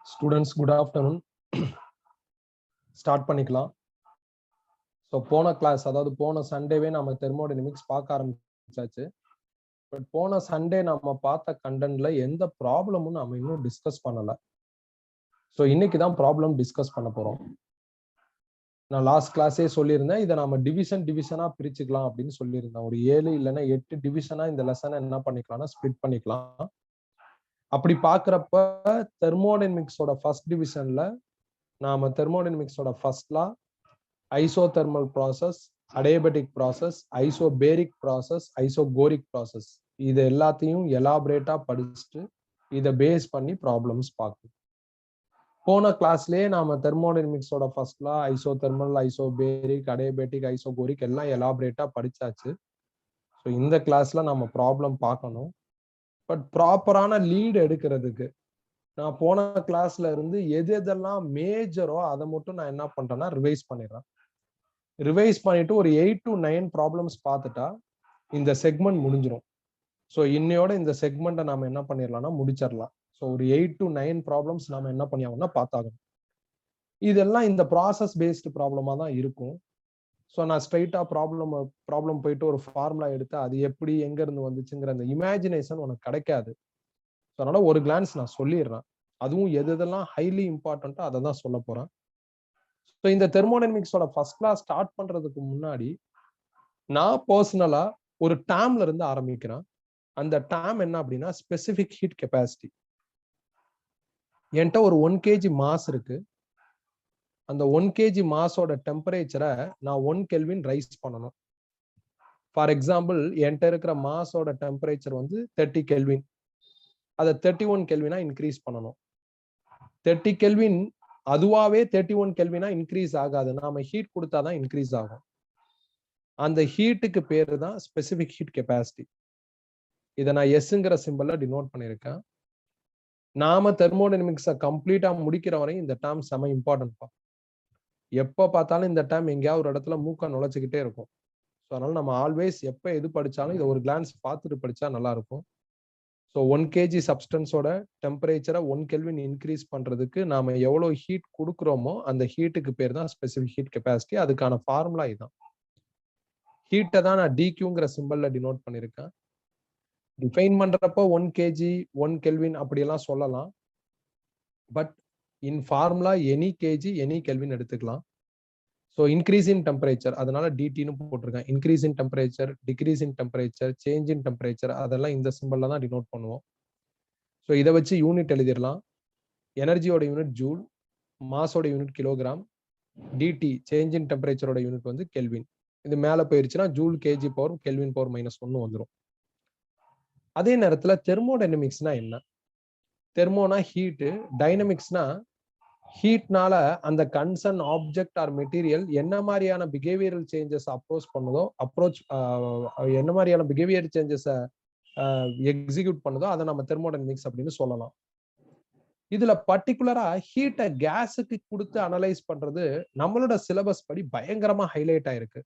Students, good afternoon. Start பண்ணிக்கலாம். So போன class, அதாவது போன சண்டேவே நம்ம தெர்மோடைனமிக்ஸ் பார்க்க ஆரம்பிச்சாச்சு. பட் போன சண்டே நம்ம பார்த்த கண்டென்ட்ல எந்த ப்ராப்ளமும் நம்ம இன்னும் டிஸ்கஸ் பண்ணல. ஸோ இன்னைக்கு தான் ப்ராப்ளம் டிஸ்கஸ் பண்ண போறோம். நான் லாஸ்ட் கிளாஸே சொல்லியிருந்தேன், இதை நம்ம டிவிஷனா பிரிச்சுக்கலாம் அப்படின்னு சொல்லியிருந்தேன். ஒரு 7 இல்லைன்னா 8 டிவிஷனா இந்த லெசனை என்ன பண்ணிக்கலாம்னா ஸ்பிளிட் பண்ணிக்கலாம். அப்படி பார்க்குறப்ப தெர்மோடைனமிக்ஸோட ஃபர்ஸ்ட் டிவிஷன்ல நாம தெர்மோடைனமிக்ஸோட first law, isothermal process, adiabatic process, isobaric process, isochoric process, இது எல்லாத்தையும் எலாபரேட்டா படிச்சுட்டு இதை பேஸ் பண்ணி ப்ராப்ளம்ஸ் பார்க்கணும். போன கிளாஸ்லயே நாம தெர்மோடைனமிக்ஸோட first law, isothermal, isobaric, adiabatic, isochoric எல்லாம் எலாபரேட்டா படிச்சாச்சு. ஸோ இந்த கிளாஸ்ல நம்ம ப்ராப்ளம் பார்க்கணும். பட் ப்ராப்பரான லீடு எடுக்கிறதுக்கு நான் போன கிளாஸ்ல இருந்து எதெல்லாம் மேஜரோ அதை மட்டும் நான் என்ன பண்றேன்னா ரிவைஸ் பண்ணிடுறேன். ரிவைஸ் பண்ணிட்டு ஒரு 8 to 9 ப்ராப்ளம்ஸ் பார்த்துட்டா இந்த செக்மெண்ட் முடிஞ்சிடும். ஸோ இன்னையோட இந்த செக்மெண்ட்டை நம்ம என்ன பண்ணிடலாம்னா முடிச்சிடலாம். ஸோ ஒரு 8 to 9 ப்ராப்ளம்ஸ் நம்ம என்ன பண்ணியாகணும்னா பார்த்தாகணும். இதெல்லாம் இந்த ப்ராசஸ் பேஸ்டு ப்ராப்ளமா தான் இருக்கும். ஸோ நான் ஸ்ட்ரைட்டா ப்ராப்ளம் போயிட்டு ஒரு ஃபார்முலா எடுத்து அது எப்படி எங்க இருந்து வந்துச்சுங்கிற அந்த இமேஜினேஷன் உனக்கு கிடைக்காது. ஸோ அதனால ஒரு கிளான்ஸ் நான் சொல்லிடுறேன். அதுவும் எதெல்லாம் ஹைலி இம்பார்ட்டன்ட்டோ அதை தான் சொல்ல போறேன். ஸோ இந்த தெர்மோடைனமிக்ஸோட ஃபர்ஸ்ட் கிளாஸ் ஸ்டார்ட் பண்றதுக்கு முன்னாடி நான் பர்சனலா ஒரு டேர்ம்ல இருந்து ஆரம்பிக்கிறேன். அந்த டேர்ம் என்ன அப்படின்னா ஸ்பெசிபிக் ஹீட் கெப்பாசிட்டி. என்கிட்ட ஒரு 1 kg மாஸ் இருக்கு. அந்த 1 kg மாஸோட டெம்பரேச்சரை நான் 1 கெல்வின் ரைஸ் பண்ணணும். ஃபார் எக்ஸாம்பிள், என்கிட்ட இருக்கிற மாஸோட டெம்பரேச்சர் வந்து 30 கெல்வின். அதை 31 கெல்வினா இன்க்ரீஸ் பண்ணணும். 30 கெல்வின் அதுவாவே 31 கெல்வினா இன்க்ரீஸ் ஆகாது. நாம ஹீட் கொடுத்தாதான் இன்க்ரீஸ் ஆகும். அந்த ஹீட்டுக்கு பேரு தான் ஸ்பெசிபிக் ஹீட் கெப்பாசிட்டி. இதை நான் எஸ்ங்கிற சிம்பிள்ல டினோட் பண்ணியிருக்கேன். நாம தெர்மோடைனமிக்ஸை கம்ப்ளீட்டா முடிக்கிற வரையும் இந்த டேர்ம் செம இம்பார்ட்டன்ட்பா. எப்ப பார்த்தாலும் இந்த டேர்ம் எங்கேயாவது ஒரு இடத்துல மூக்க நுழைச்சிக்கிட்டே இருக்கும். ஸோ அதனால நம்ம ஆல்வேஸ் எப்ப எது படிச்சாலும் இதை ஒரு கிளான்ஸ் பார்த்துட்டு படிச்சா நல்லா இருக்கும். ஸோ 1 kg சப்ஸ்டன்ஸோட டெம்பரேச்சரை 1 கெல்வின் இன்க்ரீஸ் பண்றதுக்கு நாம எவ்வளவு ஹீட் கொடுக்குறோமோ அந்த ஹீட்டுக்கு பேர் தான் ஸ்பெசிபிக் ஹீட் கெப்பாசிட்டி. அதுக்கான ஃபார்முலா இதுதான். ஹீட்டை தான் நான் டிக்யூங்கிற சிம்பிள்ல டினோட் பண்ணியிருக்கேன். டிஃபைன் பண்றப்போ 1 kg 1 கெல்வின் அப்படியெல்லாம் சொல்லலாம். But in formula any KG any kelvin எடுத்துக்கலாம். ஸோ இன்க்ரீஸ் இன் டெம்பரேச்சர், அதனால டிடின்னு போட்டிருக்கேன். Increase in temperature, decrease in temperature, change in temperature, அதெல்லாம் இந்த சிம்பிள்ல தான் டினோட் பண்ணுவோம். ஸோ இதை வச்சு யூனிட் எழுதிடலாம். எனர்ஜியோட யூனிட் ஜூல், மாஸோட unit kilogram, DT change in டெம்பரேச்சரோட யூனிட் வந்து கெல்வின். இது மேலே போயிருச்சுன்னா joule KG power kelvin power -1 வந்துடும். அதே நேரத்தில் தெர்மோடைனமிக்ஸ்னா என்ன? தெர்மோனா ஹீட்டு, டைனமிக்ஸ்னா ஹீட்னால அந்த கன்சர்ன் ஆப்ஜெக்ட் ஆர் மெட்டீரியல் என்ன மாதிரியான பிஹேவியரல் சேஞ்சஸ் என்ன மாதிரியான பிஹேவியர் சேஞ்சஸ் எக்ஸிக்யூட் பண்ணுதோ அதை நம்ம தெர்மோடைனமிக்ஸ் அப்படின்னு சொல்லலாம். இதுல பர்டிகுலரா ஹீட்டை கேஸுக்கு கொடுத்து அனலைஸ் பண்றது நம்மளோட சிலபஸ் படி பயங்கரமா ஹைலைட் ஆயிருக்கு.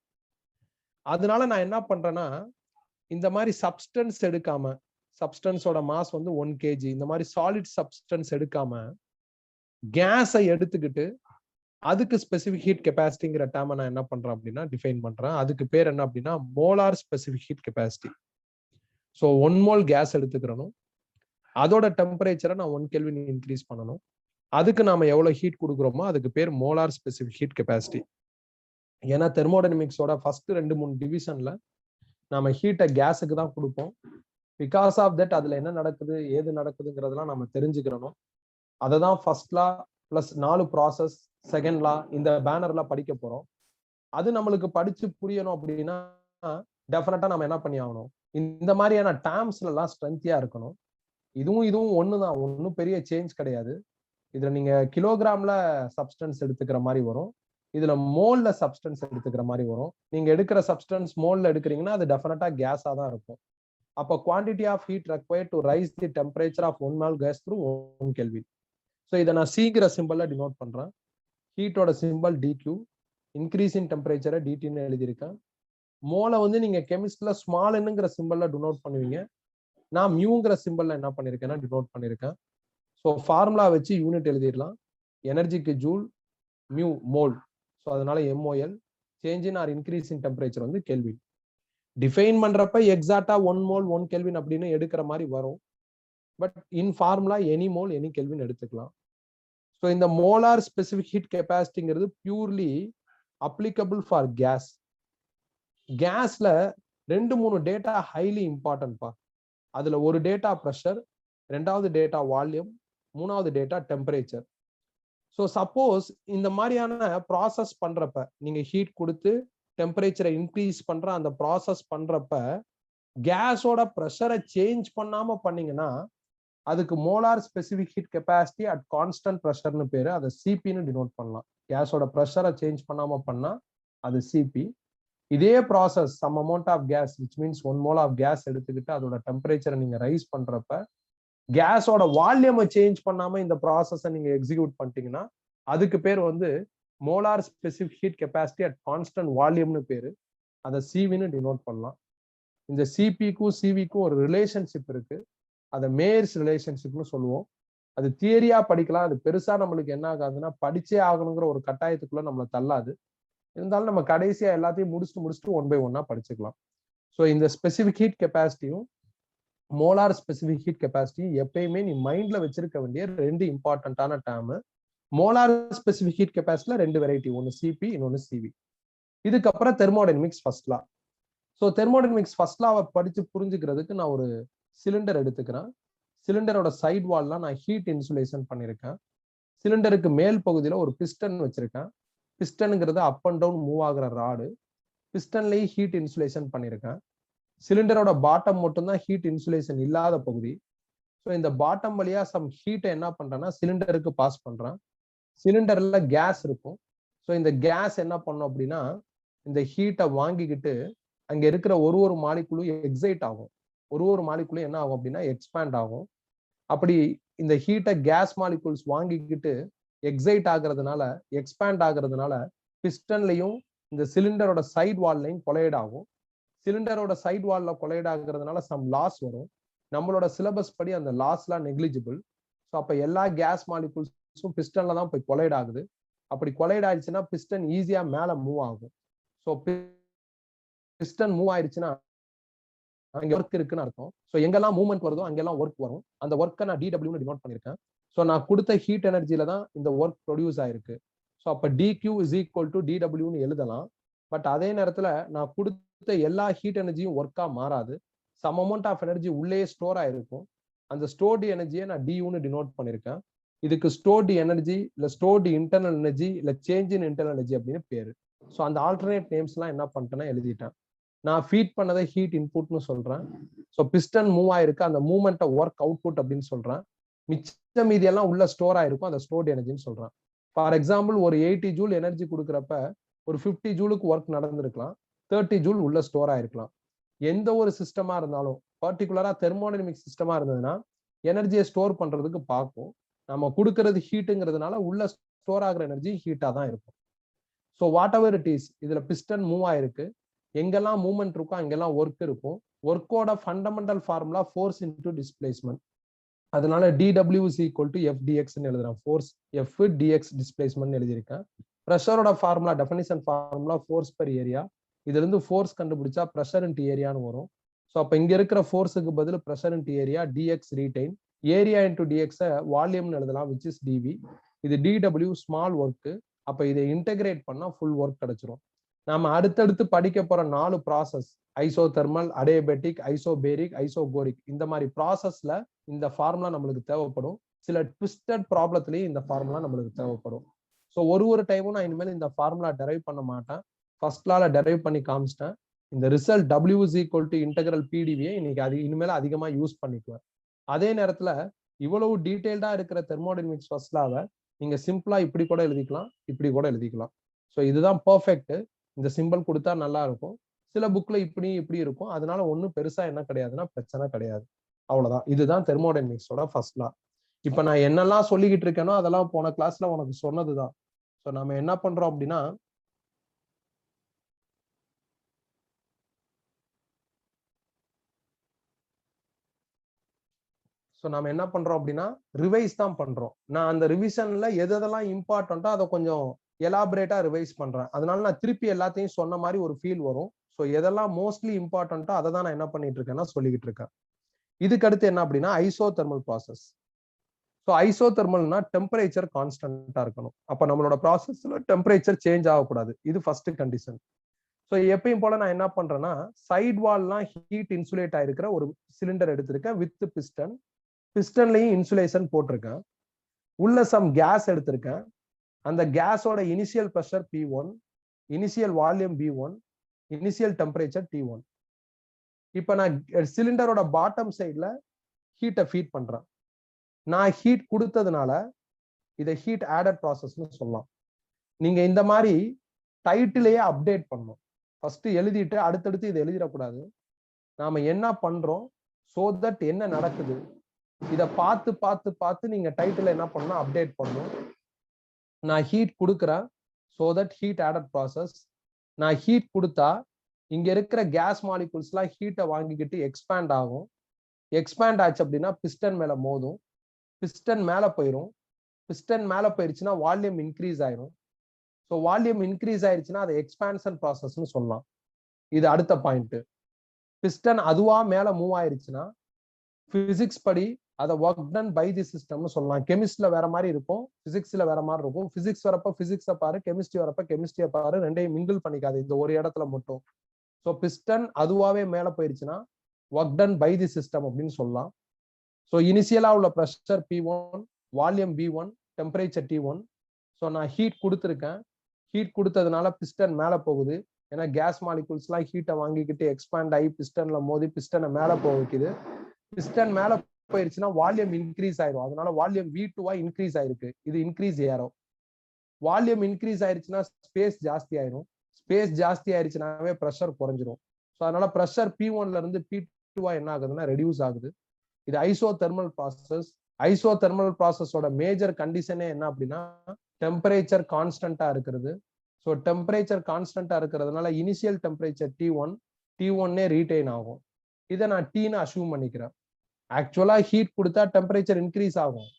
அதனால நான் என்ன பண்றேன்னா, இந்த மாதிரி சப்ஸ்டன்ஸ் எடுக்காம, சப்ஸ்டன்ஸோட மாஸ் வந்து 1 kg, இந்த மாதிரி சாலிட் சப்ஸ்டன்ஸ் எடுக்காம கேஸை எடுத்துக்கிட்டு அதுக்கு ஸ்பெசிபிக் ஹீட் கெப்பாசிட்டிங்கிற டேர்மை நான் என்ன பண்றேன் அப்படின்னா டிஃபைன் பண்றேன். அதுக்கு பேர் என்ன அப்படின்னா molar specific heat capacity. So 1 mole gas எடுத்துக்கிறணும், அதோட டெம்பரேச்சரை நான் 1 கெல்வின் இன்க்ரீஸ் பண்ணணும். அதுக்கு நாம எவ்வளவு ஹீட் கொடுக்குறோமோ அதுக்கு பேர் மோலார் ஸ்பெசிபிக் ஹீட் கெப்பாசிட்டி. ஏன்னா தெர்மோடைனமிக்ஸோட ஃபர்ஸ்ட் 2-3 டிவிஷன்ல நாம ஹீட்டை கேஸுக்கு தான் கொடுப்போம். பிகாஸ் ஆஃப் தட் அதுல என்ன நடக்குது ஏது நடக்குதுங்கிறதெல்லாம் நம்ம தெரிஞ்சுக்கிறணும். அதை தான் ஃபர்ஸ்ட் லா பிளஸ் 4 ப்ராசஸ், செகண்ட் லா இந்த பேனர்ல படிக்க போறோம். அது நம்மளுக்கு படிச்சு புரியணும் அப்படின்னா டெஃபினட்டா நம்ம என்ன பண்ணி ஆகணும், இந்த மாதிரியான டேர்ம்ஸ்ல எல்லாம் ஸ்ட்ரென்த்தியா இருக்கணும். இதுவும் ஒண்ணுதான், ஒன்றும் பெரிய சேஞ்ச் கிடையாது. இதுல நீங்க கிலோகிராம்ல சப்ஸ்டன்ஸ் எடுத்துக்கிற மாதிரி வரும், இதுல மோல்ல சப்ஸ்டன்ஸ் எடுத்துக்கிற மாதிரி வரும். நீங்க எடுக்கிற சப்ஸ்டன்ஸ் மோல்ல எடுக்கிறீங்கன்னா அது டெஃபினட்டா கேஸா தான் இருக்கும். அப்போ quantity of heat required to raise the temperature of 1 mole gas through 1 Kelvin. So இதை நான் சீக்கிர சிம்பிள்ல டினோட் பண்றேன். ஹீட்டோட சிம்பிள் டிக்யூ, இன்க்ரீஸ் இன் டெம்பரேச்சரை டிடின்னு எழுதியிருக்கேன். மோலை வந்து நீங்க கெமிஸ்ட்ல ஸ்மால் என்னங்கிற சிம்பிள்ல டினோட் பண்ணுவீங்க. நான் மியூங்கிற சிம்பிள்ல என்ன பண்ணிருக்கேன்னா டினோட் பண்ணிருக்கேன். ஸோ ஃபார்முலா வச்சு யூனிட் எழுதிடலாம். எனர்ஜிக்கு ஜூல், மியூ மோல். ஸோ அதனால MOL. Change in or increase in temperature வந்து கெல்வின். டிஃபைன் பண்றப்ப எக்ஸாக்டா 1 மோல் 1 கெல்வின் அப்படின்னு எடுக்கிற மாதிரி வரும். But in formula any mole any kelvin எடுத்துக்கலாம். ஸோ இந்த மோலார் ஸ்பெசிபிக் ஹீட் கெப்பாசிட்டிங்கிறது பியூர்லி அப்ளிகபிள் ஃபார் கேஸ். கேஸ்ல 2-3 டேட்டா ஹைலி இம்பார்ட்டன்ட்பா. அதுல ஒரு டேட்டா ப்ரெஷர், 2வது டேட்டா வால்யூம், 3வது டேட்டா டெம்பரேச்சர். ஸோ சப்போஸ் இந்த மாதிரியான ப்ராசஸ் பண்றப்ப நீங்க ஹீட் கொடுத்து டெம்பரேச்சரை இன்க்ரீஸ் பண்ற அந்த ப்ராசஸ் பண்றப்ப கேஸோட ப்ரெஷரை சேஞ்ச் பண்ணாம பண்ணீங்கன்னா அதுக்கு molar specific heat capacity at constant ப்ரெஷர்னு பேரு. அதை சிபின்னு டினோட் பண்ணலாம். கேஸோட ப்ரெஷரை சேஞ்ச் பண்ணாம பண்ணா அது சிபி. இதே process some amount of gas which means 1 mole of gas எடுத்துக்கிட்டு அதோட டெம்பரேச்சரை நீங்க ரைஸ் பண்றப்ப கேஸோட வால்யூமை சேஞ்ச் பண்ணாம இந்த ப்ராசஸை நீங்க எக்ஸிக்யூட் பண்ணிட்டீங்கன்னா அதுக்கு பேர் வந்து molar specific heat capacity at constant வால்யூம்னு பேரு. அதை சிவின்னு டினோட் பண்ணலாம். இந்த சிபிக்கும் சிவிக்கும் ஒரு ரிலேஷன்ஷிப் இருக்கு. அதை மேயர்ஸ் ரிலேஷன்ஷிப்னு சொல்லுவோம். அது தியரியா படிக்கலாம். அது பெருசா நம்மளுக்கு என்ன ஆகாதுன்னா படிச்சே ஆகணுங்கிற ஒரு கட்டாயத்துக்குள்ள நம்மளை தள்ளாது. இருந்தாலும் நம்ம கடைசியா எல்லாத்தையும் முடிச்சுட்டு 1 by 1 படிச்சுக்கலாம். ஸோ இந்த ஸ்பெசிபிக் ஹீட் கெப்பாசிட்டியும் மோலார் ஸ்பெசிபிக் ஹீட் கெப்பாசிட்டியும் எப்பயுமே நீ மைண்ட்ல வச்சிருக்க வேண்டிய 2 இம்பார்ட்டன்டான டேர்ம். மோலார் ஸ்பெசிபிக் ஹீட் கெப்பாசிட்டில 2 வெரைட்டி, ஒன்னு சிபி இன்னொன்னு சிவி. இதுக்கப்புறம் thermodynamics first law. So thermodynamics first லாவை படிச்சு புரிஞ்சுக்கிறதுக்கு நான் ஒரு சிலிண்டர் எடுத்துக்கிறேன். சிலிண்டரோட சைட் வால்லாம் நான் ஹீட் இன்சுலேஷன் பண்ணியிருக்கேன். சிலிண்டருக்கு மேல் பகுதியில ஒரு பிஸ்டன் வச்சிருக்கேன். பிஸ்டனுங்கிறது அப் அண்ட் டவுன் மூவ் ஆகுற ராடு. பிஸ்டன்லயும் ஹீட் இன்சுலேஷன் பண்ணியிருக்கேன். சிலிண்டரோட பாட்டம் மட்டும்தான் ஹீட் இன்சுலேஷன் இல்லாத பகுதி. ஸோ இந்த பாட்டம் வழியா சம் ஹீட்டை என்ன பண்றேன்னா சிலிண்டருக்கு பாஸ் பண்றேன். சிலிண்டர்ல கேஸ் இருக்கும். ஸோ இந்த கேஸ் என்ன பண்ணும் அப்படின்னா இந்த ஹீட்டை வாங்கிக்கிட்டு அங்க இருக்கிற ஒரு மாலிகுலும் எக்ஸைட் ஆகும். ஒரு மாலிகுலும் என்ன ஆகும் அப்படின்னா எக்ஸ்பேண்ட் ஆகும். அப்படி இந்த ஹீட்டை கேஸ் மாலிகுல்ஸ் வாங்கிக்கிட்டு எக்ஸைட் ஆகுறதுனால, எக்ஸ்பேண்ட் ஆகுறதுனால பிஸ்டன்லையும் இந்த சிலிண்டரோட சைட் வால்லையும் கொலைட் ஆகும். சிலிண்டரோட சைட் வால்ல கொலைட் ஆகுறதுனால சம் லாஸ் வரும். நம்மளோட சிலபஸ் படி அந்த லாஸ்லாம் நெக்லிஜிபிள். ஸோ அப்ப எல்லா கேஸ் மாலிகுல்ஸும் பிஸ்டன்ல தான் போய் கொலைட் ஆகுது. அப்படி கொலைட் ஆயிடுச்சுன்னா பிஸ்டன் ஈஸியா மேல மூவ் ஆகும். ஸோ பிஸ்டன் மூவ் ஆயிடுச்சுன்னா அங்க ஒர்க் இருக்குன்னு அர்த்தம். ஸோ எங்கெல்லாம் மூவ்மெண்ட் வருதோ அங்கெல்லாம் ஒர்க் வரும். அந்த ஒர்க்கை நான் DWன்னு டினோட் பண்ணியிருக்கேன். ஸோ நான் கொடுத்த ஹீட் எனர்ஜியில தான் இந்த ஒர்க் ப்ரொடியூஸ் ஆயிருக்கு. ஸோ அப்ப DQ இஸ் ஈக்குவல் டு DWன்னு எழுதலாம். பட் அதே நேரத்துல நான் கொடுத்த எல்லா ஹீட் எனர்ஜியும் ஒர்க்கா மாறாது. சம் அமௌண்ட் ஆஃப் எனர்ஜி உள்ளே ஸ்டோர் ஆயிருக்கும். அந்த ஸ்டோர்டு எனர்ஜியை நான் DUன்னு டினோட் பண்ணியிருக்கேன். இதுக்கு ஸ்டோர்டு எனர்ஜி இல்ல ஸ்டோர்டு இன்டர்னல் எனர்ஜி இல்ல சேஞ்ச் இன் இன்டர்னல் எனர்ஜி அப்படின்னு பேரு. ஸோ அந்த ஆல்டர்னேட் நேம்ஸ் எல்லாம் என்ன பண்ணிட்டேன்னா எழுதிட்டேன். நான் ஃபீட் பண்ணதை ஹீட் இன்புட்னு சொல்றேன். ஸோ பிஸ்டன் மூவ் ஆயிருக்கு, அந்த மூவ்மெண்ட்டை ஒர்க் அவுட்புட் அப்படின்னு சொல்றேன். மிச்ச மீதி எல்லாம் உள்ள ஸ்டோர் ஆயிருக்கும், அந்த ஸ்டோர்டு எனர்ஜின்னு சொல்றேன். ஃபார் எக்ஸாம்பிள் ஒரு 80 ஜூல் எனர்ஜி கொடுக்குறப்ப ஒரு 50 ஜூலுக்கு ஒர்க் நடந்திருக்கலாம், 30 ஜூல் உள்ள ஸ்டோர் ஆயிருக்கலாம். எந்த ஒரு சிஸ்டமா இருந்தாலும் பர்டிகுலரா தெர்மோடைனமிக் சிஸ்டமா இருந்ததுன்னா எனர்ஜியை ஸ்டோர் பண்றதுக்கு பார்க்கும். நம்ம கொடுக்கறது ஹீட்டுங்கிறதுனால உள்ள ஸ்டோர் ஆகிற எனர்ஜி ஹீட்டா தான் இருக்கும். So whatever it is, இதுல பிஸ்டன் மூவ் ஆயிருக்கு, எங்கெல்லாம் மூவ்மெண்ட் இருக்கும் அங்கெல்லாம் ஒர்க் இருக்கும். ஒர்க்கோட fundamental formula force into displacement. அதனால DW is equal to FDXன்னு எழுதுறேன். ஃபோர்ஸ் F dx டிஸ்பிளேஸ்மெண்ட் எழுதியிருக்கேன். ப்ரெஷரோட formula definition formula force per area. இதுல இருந்து ஃபோர்ஸ் கண்டுபிடிச்சா ப்ரெஷர் இன்டு ஏரியான்னு வரும். ஸோ அப்ப இங்க இருக்கிற ஃபோர்ஸுக்கு பதில் pressure into area, DX retain, area into DX வால்யூம்னு எழுதலாம் which is DV. இது DW ஸ்மால் ஒர்க். அப்ப இதை இன்டெகிரேட் பண்ணா ஃபுல் ஒர்க் கிடைச்சிரும். நாம அடுத்தடுத்து படிக்க போற 4 ப்ராசஸ் ஐசோதெர்மல், அடியபெட்டிக், ஐசோபேரிக், ஐசோகோரிக், இந்த மாதிரி ப்ராசஸ்ல இந்த ஃபார்முலா நம்மளுக்கு தேவைப்படும். சில ட்விஸ்டட் ப்ராப்ளத்திலேயே இந்த ஃபார்முலா நம்மளுக்கு தேவைப்படும். ஸோ ஒரு டைமும் நான் இனிமேல் இந்த ஃபார்முலா டெரைவ் பண்ண மாட்டேன். ஃபர்ஸ்ட் லால டெரைவ் பண்ணி காமிச்சிட்டேன். இந்த result W is equal to integral PdV இன்னைக்கு இனிமேல் அதிகமா யூஸ் பண்ணிக்குவேன். அதே நேரத்துல இவ்வளவு டீடைல்டா இருக்கிற தெர்மோடைனமிக்ஸ் ஃபர்ஸ்ட் லாவை நீங்க சிம்பிளா இப்படி கூட எழுதிக்கலாம், இப்படி கூட எழுதிக்கலாம். ஸோ இதுதான் பெர்ஃபெக்ட். இந்த சிம்பிள் கொடுத்தா நல்லா இருக்கும். சில புக்ல இப்படி இருக்கும். அதனால ஒன்றும் பெருசா என்ன கிடையாதுன்னா பிரச்சனை கிடையாது. அவ்வளவுதான். இதுதான் தெர்மோடைனமிக்ஸோட ஃபர்ஸ்ட் லா. இப்ப நான் என்னெல்லாம் சொல்லிக்கிட்டு இருக்கேனோ அதெல்லாம் போன கிளாஸ்ல உனக்கு சொன்னதுதான். ஸோ நம்ம என்ன பண்றோம் அப்படின்னா ஸோ நம்ம என்ன பண்றோம் அப்படின்னா ரிவைஸ் தான் பண்றோம். நான் அந்த ரிவிஷன்ல எதெல்லாம் இம்பார்ட்டன்ட்டோ அதை கொஞ்சம் எலாபரேட்டா ரிவைஸ் பண்றேன். அதனால நான் திருப்பி எல்லாத்தையும் சொன்ன மாதிரி ஒரு ஃபீல் வரும். ஸோ எதெல்லாம் மோஸ்ட்லி இம்பார்ட்டன்ட்டோ அதை தான் நான் என்ன பண்ணிட்டு இருக்கேன்னா சொல்லிக்கிட்டு இருக்கேன். இதுக்கு அடுத்து என்ன அப்படின்னா ஐசோதெர்மல் ப்ராசஸ். ஸோ ஐசோதெர்மல்னா டெம்பரேச்சர் கான்ஸ்டன்டா இருக்கணும். அப்ப நம்மளோட ப்ராசஸ்ல டெம்பரேச்சர் சேஞ்ச் ஆகக்கூடாது. இது ஃபர்ஸ்ட் கண்டிஷன். ஸோ எப்பயும் போல நான் என்ன பண்றேன்னா சைட் வால்லாம் ஹீட் இன்சுலேட் ஆயிருக்கிற ஒரு சிலிண்டர் எடுத்திருக்கேன் வித் பிஸ்டன். பிஸ்டன்லயும் இன்சுலேஷன் போட்டிருக்கேன். உள்ள சம் கேஸ் எடுத்திருக்கேன். அந்த கேஸோட initial pressure P1, initial volume B1, initial temperature T1. இப்ப நான் சிலிண்டரோட பாட்டம் சைட்ல ஹீட்டை ஃபீட் பண்றேன். நான் ஹீட் கொடுத்ததுனால இதை ஹீட் ஆடட் ப்ராசஸ்னு சொல்லலாம். நீங்க இந்த மாதிரி டைட்டிலேயே அப்டேட் பண்ணணும். ஃபர்ஸ்ட் எழுதிட்டு அடுத்தடுத்து இதை எழுதிடக்கூடாது. நாம என்ன பண்றோம் சோ தட் என்ன நடக்குது இதை பார்த்து பார்த்து பார்த்து நீங்க டைட்டில் என்ன பண்ணணும் அப்டேட் பண்ணணும். நான் ஹீட் கொடுக்குறேன் so that heat added process. நான் ஹீட் கொடுத்தா இங்க இருக்கிற கேஸ் மாலிகூல்ஸ்லாம் ஹீட்டை வாங்கிக்கிட்டு எக்ஸ்பேண்ட் ஆகும். எக்ஸ்பேண்ட் ஆச்சு அப்படின்னா பிஸ்டன் மேல மோதும். பிஸ்டன் மேல போயிடும். பிஸ்டன் மேல போயிருச்சுன்னா வால்யூம் இன்க்ரீஸ் ஆயிரும். ஸோ வால்யூம் இன்க்ரீஸ் ஆயிருச்சுன்னா அதை எக்ஸ்பான்ஷன் ப்ராசஸ்ன்னு சொல்லலாம். இது அடுத்த பாயிண்ட். பிஸ்டன் அதுவா மேல மூவ் ஆயிருச்சுன்னா பிசிக்ஸ் படி அதை ஒர்க் டன் பை தி சிஸ்டம்னு சொல்லலாம். கெமிஸ்ட்ல வேற மாதிரி இருக்கும், பிசிக்ஸ்ல வேற மாதிரி இருக்கும். பிசிக்ஸ் வரப்ப பிசிக்ஸை பாரு, கெமிஸ்ட்ரி வரப்ப கெமிஸ்ட்ரியை பாரு, ரெண்டையும் மிங்கிள் பண்ணிக்காது இந்த ஒரு இடத்துல மட்டும். ஸோ பிஸ்டன் அதுவாவே மேல போயிருச்சுன்னா work done by the system அப்படின்னு சொல்லலாம். ஸோ இனிஷியலா உள்ள pressure P1, volume B1, temperature T1. So நான் ஹீட் கொடுத்துருக்கேன். ஹீட் கொடுத்ததுனால பிஸ்டன் மேல போகுது. ஏன்னா கேஸ் மாலிகூல்ஸ்லாம் ஹீட்டை வாங்கிக்கிட்டு எக்ஸ்பேண்ட் ஆகி பிஸ்டன்ல மோதி பிஸ்டனை மேல போக வைக்குது. பிஸ்டன் மேல போயிருச்சுன்னா வால்யூம் இன்க்ரீஸ் ஆயிரும். அதனால வால்யூம் V2 இன்க்ரீஸ் ஆயிருக்கு. இது இன்க்ரீஸ் ஏறும். வால்யூம் இன்க்ரீஸ் ஆயிருச்சுன்னா ஸ்பேஸ் ஜாஸ்தி ஆயிரும். ஸ்பேஸ் ஜாஸ்தி ஆயிருச்சுனாவே ப்ரெஷர் குறைஞ்சிரும். ஸோ அதனால ப்ரெஷர் P1ல இருந்து P2 என்ன ஆகுதுன்னா ரெடியூஸ் ஆகுது. இது ஐசோதெர்மல் ப்ராசஸ். ஐசோதெர்மல் ப்ராசஸோட மேஜர் கண்டிஷனே என்ன அப்படின்னா டெம்பரேச்சர் கான்ஸ்டன்டா இருக்கிறது. ஸோ டெம்பரேச்சர் கான்ஸ்டன்டா இருக்கிறதுனால இனிஷியல் டெம்பரேச்சர் T1 ரீடைன் ஆகும். இதை நான் Tன்னு அசியூம் பண்ணிக்கிறேன். ஆக்சுவலா ஹீட் கொடுத்தா டெம்பரேச்சர் இன்க்ரீஸ் ஆகும்.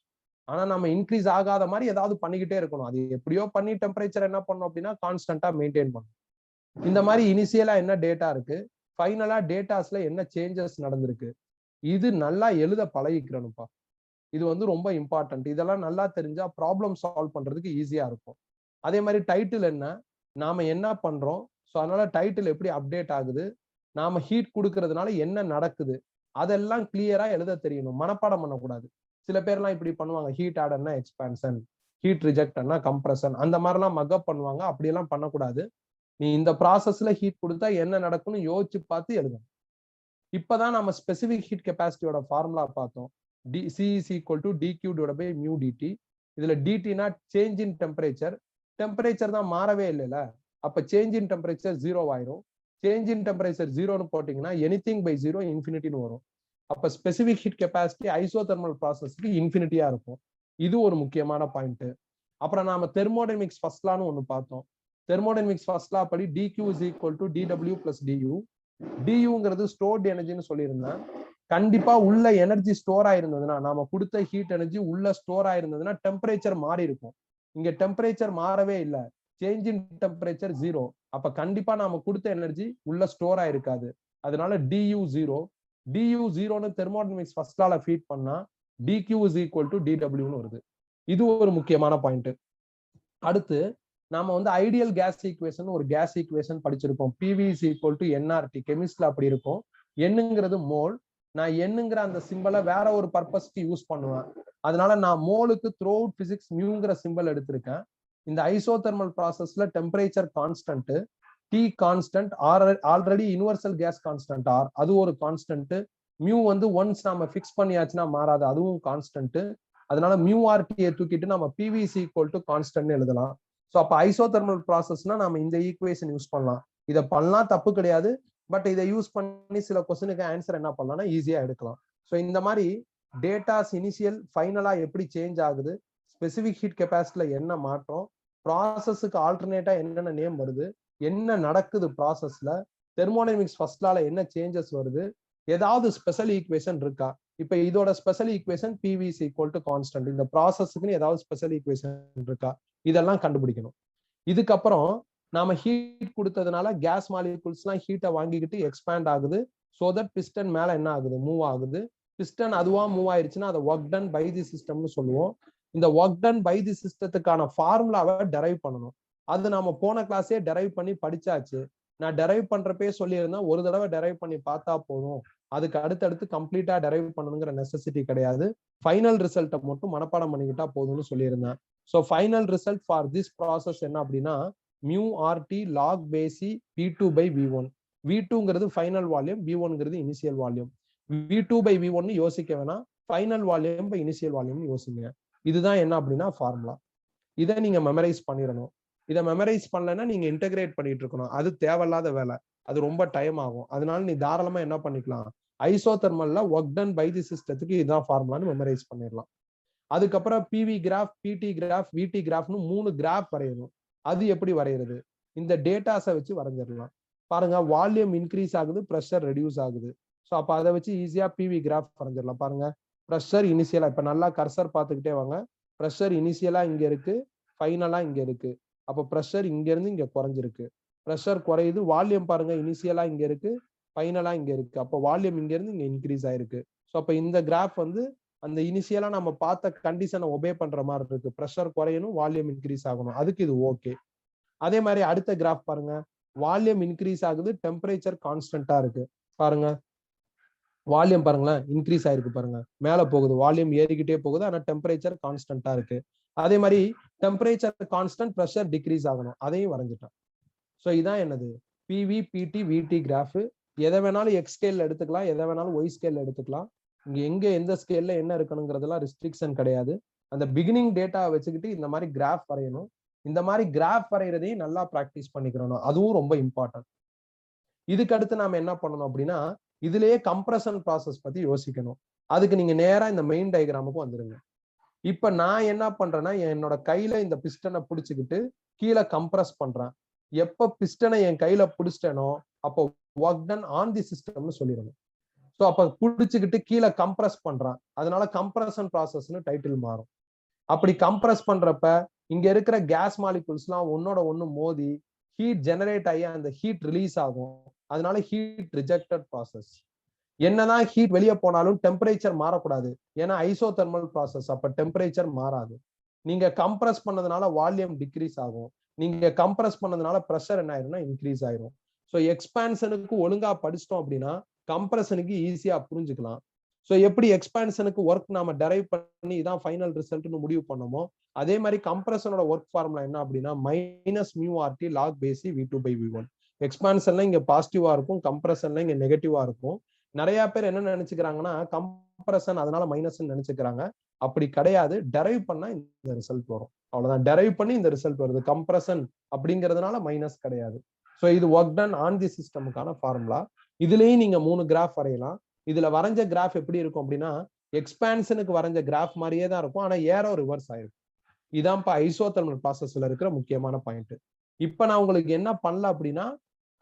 ஆனா நம்ம இன்க்ரீஸ் ஆகாத மாதிரி ஏதாவது பண்ணிக்கிட்டே இருக்கணும். அது எப்படியோ பண்ணி டெம்பரேச்சர் என்ன பண்ணணும் அப்படின்னா கான்ஸ்டன்டா மெயின்டைன் பண்ணணும். இந்த மாதிரி இனிஷியலா என்ன டேட்டா இருக்கு, ஃபைனலா டேட்டாஸ்ல என்ன சேஞ்சஸ் நடந்திருக்கு, இது நல்லா எழுத பழகிக்கிறணும்ப்பா. இது ரொம்ப இம்பார்ட்டன்ட். இதெல்லாம் நல்லா தெரிஞ்சா ப்ராப்ளம் சால்வ் பண்றதுக்கு ஈஸியா இருக்கும். அதே மாதிரி டைட்டில் என்ன, நாம என்ன பண்றோம், ஸோ அதனால டைட்டில் எப்படி அப்டேட் ஆகுது, நாம ஹீட் கொடுக்கறதுனால என்ன நடக்குது, அதெல்லாம் கிளியரா எழுத தெரியணும். மனப்பாடம் பண்ணக்கூடாது. சில பேர்லாம் இப்படி பண்ணுவாங்க, ஹீட் ஆடர்னா எக்ஸ்பான்ஷன், ஹீட் ரிஜெக்டர்னா கம்ப்ரஷன், அந்த மாதிரிலாம் மக்கப் பண்ணுவாங்க. அப்படியெல்லாம் பண்ணக்கூடாது. நீ இந்த ப்ராசஸ்ல ஹீட் கொடுத்தா என்ன நடக்கும்னு யோசிச்சு பார்த்து எழுதணும். இப்பதான் நம்ம ஸ்பெசிபிக் ஹீட் கெப்பாசிட்டியோட ஃபார்முலா பார்த்தோம். C is equal to dQ divided by mu dt. இதுல dtனா சேஞ்ச் இன் டெம்பரேச்சர். டெம்பரேச்சர் தான் மாறவே இல்லைல்ல, அப்ப சேஞ்ச் இன் டெம்பரேச்சர் 0 ஆயிரும். சேஞ்ச் இன் டெம்பரேச்சர் 0ன்னு போட்டீங்கன்னா எனிதிங் பை 0 இன்ஃபினிட்டின்னு வரும். அப்ப ஸ்பெசிபிக் ஹீட் கெப்பாசிட்டி ஐசோதெர்மல் ப்ராசஸ்க்கு இன்ஃபினிட்டியா இருக்கும். இது ஒரு முக்கியமான பாயிண்ட். அப்புறம் நாம தெர்மோடைனமிக்ஸ் ஃபர்ஸ்ட் லான்னு ஒண்ணு பார்த்தோம். தெர்மோடைனமிக்ஸ் ஃபர்ஸ்ட் லா படி dQ is equal to dW plus du. duங்கிறது ஸ்டோர்ட் எனர்ஜின்னு சொல்லியிருந்தேன். கண்டிப்பா உள்ள எனர்ஜி ஸ்டோர் ஆயிருந்ததுன்னா, நாம கொடுத்த ஹீட் எனர்ஜி உள்ள ஸ்டோர் ஆயிருந்ததுன்னா டெம்பரேச்சர் மாறி இருக்கும். இங்க டெம்பரேச்சர் மாறவே இல்லை, சேஞ்ச் இன் டெம்பரேச்சர் 0. அப்ப கண்டிப்பா நாம கொடுத்த எனர்ஜி உள்ள ஸ்டோர் ஆயிருக்காது. அதனால du 0. du 0ன்னு தெர்மோடைனமிக்ஸ் ஃபர்ஸ்ட் லால ஃபீட் பண்ணா dQ is equal to dWன்னு வருது. இது ஒரு முக்கியமான பாயிண்ட். அடுத்து நாம ஐடியல் கேஸ் ஈக்குவேஷன் ஒரு கேஸ் ஈக்குவேஷன் படிச்சிருப்போம். PV is equal to nRT. கெமிஸ்ட்ல அப்படி இருக்கும். என்னங்கிறது மோல். நான் என்னங்கிற அந்த சிம்பிளை வேற ஒரு பர்பஸ்க்கு யூஸ் பண்ணுவேன். அதனால நான் மோலுக்கு த்ரூ அவுட் பிசிக்ஸ் மியூங்கிற சிம்பிள் எடுத்திருக்கேன். இந்த ஐசோதெர்மல் ப்ராசஸ்ல temperature constant, T constant, already universal gas constant R, அது ஒரு கான்ஸ்டன்ட். மியூ ஒன்ஸ் நாம ஃபிக்ஸ் பண்ணியாச்சுன்னா மாறாது, அதுவும் கான்ஸ்டன்ட். அதனால மியூ RTயை தூக்கிட்டு நம்ம PV is equal to constant எழுதலாம். ஸோ அப்ப ஐசோதெர்மல் ப்ராசஸ்னா நம்ம இந்த ஈக்குவேஷன் யூஸ் பண்ணலாம். இதை பண்ணலாம், தப்பு கிடையாது. பட் இதை யூஸ் பண்ணி சில கொஸ்டினுக்கு ஆன்சர் என்ன பண்ணலாம்னா ஈஸியா எடுக்கலாம். ஸோ இந்த மாதிரி டேட்டாஸ் இனிஷியல் ஃபைனலா எப்படி சேஞ்ச் ஆகுது, ஸ்பெசிபிக் ஹீட் கெப்பாசிட்டில என்ன மாற்றம், ப்ராசஸுக்கு ஆல்டர்னேட்டா என்னென்ன நேம் வருது, என்ன நடக்குது ப்ராசஸ்ல, தெர்மோடைனமிக்ஸ் ஃபர்ஸ்ட் லால என்ன சேஞ்சஸ் வருது, ஏதாவது ஸ்பெஷல் ஈக்குவேஷன் இருக்கா, இப்ப இதோட special equation PV is equal to constant. இந்த ப்ராசஸ்க்குன்னு ஏதாவது ஸ்பெஷல் ஈக்குவேஷன் இருக்கா, இதெல்லாம் கண்டுபிடிக்கணும். இதுக்கப்புறம் நாம ஹீட் கொடுத்ததுனால கேஸ் மாலிகூல்ஸ்லாம் ஹீட்டை வாங்கிக்கிட்டு எக்ஸ்பேண்ட் ஆகுது. சோ தட் பிஸ்டன் மேல என்ன ஆகுது, மூவ் ஆகுது. பிஸ்டன் அதுவா மூவ் ஆயிருச்சுன்னா அதை ஒர்க் டன் பை தி சிஸ்டம்னு சொல்லுவோம். இந்த ஒர்க் டன் பை தி சிஸ்டத்துக்கான ஃபார்முலாவை டெரைவ் பண்ணணும். அது நாம போன கிளாஸே டெரைவ் பண்ணி படிச்சாச்சு. நான் டெரைவ் பண்றப்பே சொல்லியிருந்தேன், ஒரு தடவை டெரைவ் பண்ணி பார்த்தா போதும், அதுக்கு அடுத்தடுத்து கம்ப்ளீட்டா டெரைவ் பண்ணணுங்கிற நெசசிட்டி கிடையாது. ஃபைனல் ரிசல்ட்டை மட்டும் மனப்பாடம் பண்ணிக்கிட்டா போதும்னு சொல்லியிருந்தேன். So final result for this process என்ன அப்படின்னா mu RT log base e V2 by V1. V2ங்கிறது ஃபைனல் வால்யூம், V1ங்கிறது initial volume. V2 by V1 யோசிக்க வேணாம், final volume by initial volume யோசிங்க. இதுதான் என்ன அப்படின்னா ஃபார்முலா. இதை நீங்க மெமரைஸ் பண்ணிடணும். இதை மெமரைஸ் பண்ணலன்னா நீங்க இன்டகிரேட் பண்ணிட்டு இருக்கணும். அது தேவையில்லாத வேலை, அது ரொம்ப டைம் ஆகும். அதனால நீ தாராளமா என்ன பண்ணிக்கலாம், ஐசோதெர்மல்ல ஒர்க் டன் பை தி சிஸ்டத்துக்கு இதுதான் ஃபார்முலான்னு மெமரைஸ் பண்ணிடலாம். அதுக்கப்புறம் பிவி கிராஃப், பிடி கிராஃப், விடி கிராஃப்னு 3 கிராஃப் வரையணும். அது எப்படி வரைகிறது, இந்த டேட்டாஸை வச்சு வரைஞ்சிடலாம். பாருங்க, வால்யூம் இன்க்ரீஸ் ஆகுது, ப்ரெஷர் ரெடியூஸ் ஆகுது. ஸோ அப்போ அதை வச்சு ஈஸியா பிவி கிராஃப் வரைஞ்சிடலாம். பாருங்க, ப்ரெஷர் இனிஷியலா, இப்ப நல்லா கர்சர் பார்த்துக்கிட்டே வாங்க. ப்ரெஷர் இனிஷியலா இங்க இருக்கு, ஃபைனலா இங்க இருக்கு. அப்போ ப்ரெஷர் இங்க இருந்து இங்க குறைஞ்சிருக்கு, ப்ரெஷர் குறையுது. வால்யூம் பாருங்க, இனிஷியலா இங்க இருக்கு, ஃபைனலா இங்க இருக்கு. அப்போ வால்யூம் இங்க இருந்து இங்க இன்க்ரீஸ் ஆயிருக்கு. ஸோ அப்போ இந்த கிராஃப் வந்து அந்த இனிஷியலா நம்ம பார்த்த கண்டிஷனை ஒபே பண்ற மாதிரி இருக்கு. ப்ரெஷர் குறையணும், வால்யூம் இன்க்ரீஸ் ஆகணும், அதுக்கு இது ஓகே. அதே மாதிரி அடுத்த கிராஃப் பாருங்க, வால்யூம் இன்க்ரீஸ் ஆகுது, டெம்பரேச்சர் கான்ஸ்டன்டா இருக்கு. பாருங்க, வால்யூம் பாருங்களேன், இன்க்ரீஸ் ஆயிருக்கு பாருங்க, மேல போகுது, வால்யூம் ஏறிக்கிட்டே போகுது, ஆனா டெம்பரேச்சர் கான்ஸ்டன்டா இருக்கு. அதே மாதிரி டெம்பரேச்சர் கான்ஸ்டன்ட், ப்ரெஷர் டிக்ரீஸ் ஆகணும், அதையும் வரைஞ்சிட்டோம். ஸோ இதான் என்னது, பிவி பிடி விடி கிராஃப். எதை வேணாலும் எக்ஸ் ஸ்கேல்ல எடுத்துக்கலாம், எதை வேணாலும் ஒய் ஸ்கேல்ல எடுத்துக்கலாம். இங்க எங்க எந்த ஸ்கேல்ல என்ன இருக்கணுங்கிறதுலாம் ரெஸ்ட்ரிக்ஷன் கிடையாது. அந்த பிகினிங் டேட்டா வச்சுக்கிட்டு இந்த மாதிரி கிராஃப் வரையணும். இந்த மாதிரி கிராஃப் வரைகிறதையும் நல்லா ப்ராக்டிஸ் பண்ணிக்கிறோம், அதுவும் ரொம்ப இம்பார்ட்டன்ட். இதுக்கு அடுத்து நாம என்ன பண்ணணும் அப்படின்னா, இதுலயே கம்ப்ரஷன் ப்ராசஸ் பத்தி யோசிக்கணும். அதுக்கு நீங்க நேரா இந்த மெயின் டயக்ராமுக்கு வந்துருங்க. இப்ப நான் என்ன பண்றேன்னா, என்னோட கையில இந்த பிஸ்டனை பிடிச்சுக்கிட்டு கீழே கம்ப்ரஸ் பண்றேன். எப்ப பிஸ்டனை என் கையில பிடிச்சிட்டேனோ அப்போ ஒர்க் டன் ஆன் தி சிஸ்டம்னு சொல்லிடணும். ஸோ அப்ப பிடிச்சுக்கிட்டு கீழே கம்ப்ரஸ் பண்றான், அதனால கம்ப்ரஷன் ப்ராசஸ்னு டைட்டில் மாறும். அப்படி கம்ப்ரஸ் பண்றப்ப இங்க இருக்கிற கேஸ் மாலிகூல்ஸ்லாம் ஒன்னோட ஒண்ணு மோதி ஹீட் ஜெனரேட் ஆகி அந்த ஹீட் ரிலீஸ் ஆகும். அதனால ஹீட் ரிஜெக்டட் ப்ராசஸ். என்னதான் ஹீட் வெளியே போனாலும் டெம்பரேச்சர் மாறக்கூடாது, ஏன்னா ஐசோதெர்மல் ப்ராசஸ், அப்ப டெம்பரேச்சர் மாறாது. நீங்க கம்ப்ரஸ் பண்ணதுனால வால்யூம் டிக்ரீஸ் ஆகும், நீங்க கம்ப்ரஸ் பண்ணதுனால ப்ரெஷர் என்ன ஆயிரும்னா இன்க்ரீஸ் ஆயிரும். ஸோ எக்ஸ்பான்ஷனுக்கு ஒழுங்கா படிச்சிட்டோம் அப்படின்னா கம்ப்ரஷனுக்கு ஈஸியா புரிஞ்சுக்கலாம். ஸோ எப்படி எக்ஸ்பான்ஷனுக்கு ஒர்க் நாம டெரைவ் பண்ணி இதான் ஃபைனல் ரிசல்ட்னு முடிவு பண்ணோமோ, அதே மாதிரி கம்ப்ரஷனோட ஒர்க் ஃபார்முலா என்ன அப்படின்னா minus mu RT log base e V2 by V1. எக்ஸ்பான்ஷன்ல இங்க பாசிட்டிவா இருக்கும், கம்ப்ரஷன்ல இங்க நெகட்டிவா இருக்கும். நிறைய பேர் என்ன நினைச்சுக்கிறாங்கன்னா கம்ப்ரஷன் அதனால மைனஸ் நினைச்சுக்கிறாங்க. அப்படி கிடையாது, டெரைவ் பண்ணா இந்த ரிசல்ட் வரும், அவ்வளவுதான். டெரைவ் பண்ணி இந்த ரிசல்ட் வருது, கம்ப்ரஷன் அப்படிங்கிறதுனால மைனஸ் கிடையாது. ஸோ இது ஒர்க் டன் ஆன் தி சிஸ்டமுக்கான ஃபார்முலா. இதுலயும் நீங்க 3 கிராஃப் வரையலாம். இதுல வரைஞ்ச கிராஃப் எப்படி இருக்கும் அப்படின்னா எக்ஸ்பான்ஷனுக்கு வரைஞ்ச கிராஃப் மாதிரியே தான் இருக்கும், ஆனா ஏரோ ரிவர்ஸ் ஆயிருக்கும். இதான்ப்பா ஐசோதெர்மல் ப்ராசஸ்ல இருக்கிற முக்கியமான பாயிண்ட். இப்ப நான் உங்களுக்கு என்ன பண்ணல அப்படின்னா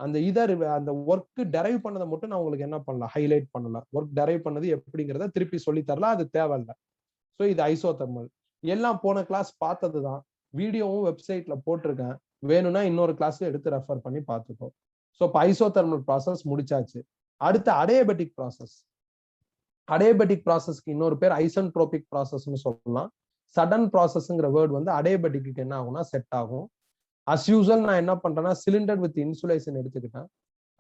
அந்த ஒர்க் டெரைவ் பண்ணதை மட்டும் நான் உங்களுக்கு என்ன பண்ணலாம், ஹைலைட் பண்ணல. ஒர்க் டெரைவ் பண்ணது எப்படிங்கிறத திருப்பி சொல்லி தரலாம், அது தேவையில்லை. ஸோ இது ஐசோதெர்மல் எல்லாம் போன கிளாஸ் பார்த்ததுதான், வீடியோவும் வெப்சைட்ல போட்டிருக்கேன், வேணும்னா இன்னொரு கிளாஸ் எடுத்து ரெஃபர் பண்ணி பார்த்துக்கோ. ஸோ இப்போ ஐசோதெர்மல் ப்ராசஸ் முடிச்சாச்சு. அடுத்து அடியபெட்டிக் ப்ராசஸ். அடியபெட்டிக் ப்ராசஸ்க்கு இன்னொரு பேர் ஐசென்ட்ரோபிக் ப்ராசஸ்னு சொல்லலாம். சடன் ப்ராசஸ்ங்கிற வேர்ட் வந்து அடியபெட்டிக்கு என்ன ஆகும்னா செட் ஆகும். அஸ் யூஸ்வல் நான் என்ன பண்றேன்னா சிலிண்டர் வித் இன்சுலேஷன் எடுத்துக்கிட்டேன்,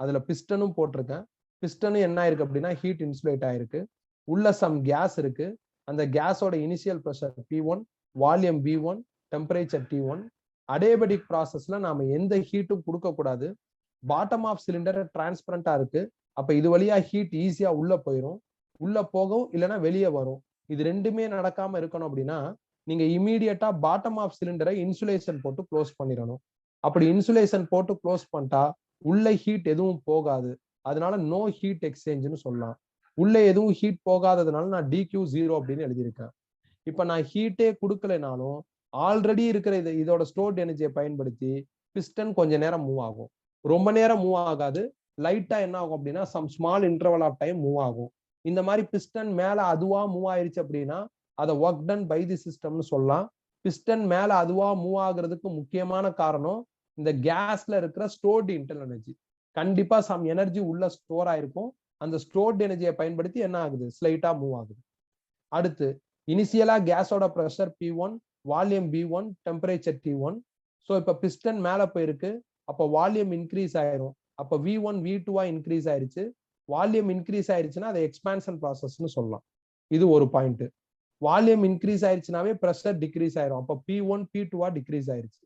அதுல பிஸ்டனும் போட்டிருக்கேன். பிஸ்டனும் என்ன ஆயிருக்கு அப்படின்னா ஹீட் இன்சுலேட் ஆயிருக்கு, உள்ள சம் கேஸ் இருக்கு. அந்த கேஸோட initial pressure P1, volume V1, temperature T1. Adiabatic ப்ராசஸ்ல நாம எந்த ஹீட்டும் கொடுக்க கூடாது. பாட்டம் ஆஃப் சிலிண்டர் டிரான்ஸ்பரண்டா இருக்கு, அப்ப இது வழியா ஹீட் ஈஸியா உள்ள போயிடும், உள்ள போகும், இல்லைன்னா வெளியே வரும். இது ரெண்டுமே நடக்காம இருக்கணும் அப்படின்னா நீங்க இமீடியட்டா பாட்டம் ஆஃப் சிலிண்டரை இன்சுலேஷன் போட்டு க்ளோஸ் பண்ணிடணும். அப்படி இன்சுலேஷன் போட்டு க்ளோஸ் பண்ணிட்டா உள்ள ஹீட் எதுவும் போகாது, அதனால நோ ஹீட் எக்ஸ்சேஞ்சுன்னு சொல்லலாம். உள்ள எதுவும் ஹீட் போகாததுனால நான் DQ0 அப்படின்னு எழுதியிருக்கேன். இப்ப நான் ஹீட்டே கொடுக்கலைனாலும் ஆல்ரெடி இருக்கிற இதோட ஸ்டோர்ட் எனர்ஜியை பயன்படுத்தி பிஸ்டன் கொஞ்ச நேரம் மூவ் ஆகும், ரொம்ப நேரம் மூவ் ஆகாது, லைட்டா என்ன ஆகும் அப்படின்னா some small interval of time move ஆகும். இந்த மாதிரி பிஸ்டன் மேல அதுவா மூவ் ஆயிருச்சு அப்படின்னா அதை ஒர்க் டன் பை தி சிஸ்டம்னு சொல்லலாம். பிஸ்டன் மேல அதுவா மூவ் ஆகுறதுக்கு முக்கியமான காரணம் இந்த கேஸ்ல இருக்கிற ஸ்டோர்டு இன்டர்னல் எனர்ஜி. கண்டிப்பா சம் எனர்ஜி உள்ள ஸ்டோர் ஆயிருக்கும். அந்த ஸ்டோர்டு எனர்ஜியை பயன்படுத்தி என்ன ஆகுது, ஸ்லைட்டா மூவ் ஆகுது. அடுத்து இனிஷியலா கேஸோட pressure P1, volume B1, temperature T1. So இப்ப பிஸ்டன் மேல போயிருக்கு, அப்போ வால்யூம் இன்க்ரீஸ் ஆயிரும். அப்போ V1 V2 இன்க்ரீஸ் ஆயிருச்சு. வால்யூம் இன்க்ரீஸ் ஆயிருச்சுன்னா அதை எக்ஸ்பான்ஷன் ப்ராசஸ்னு சொல்லலாம். இது ஒரு பாயிண்ட். வால்யூம் இன்க்ரீஸ் ஆயிருச்சுனாவே ப்ரெஷர் டிக்ரீஸ் ஆயிரும். அப்போ P1 P2 டிக்ரீஸ் ஆயிருச்சு.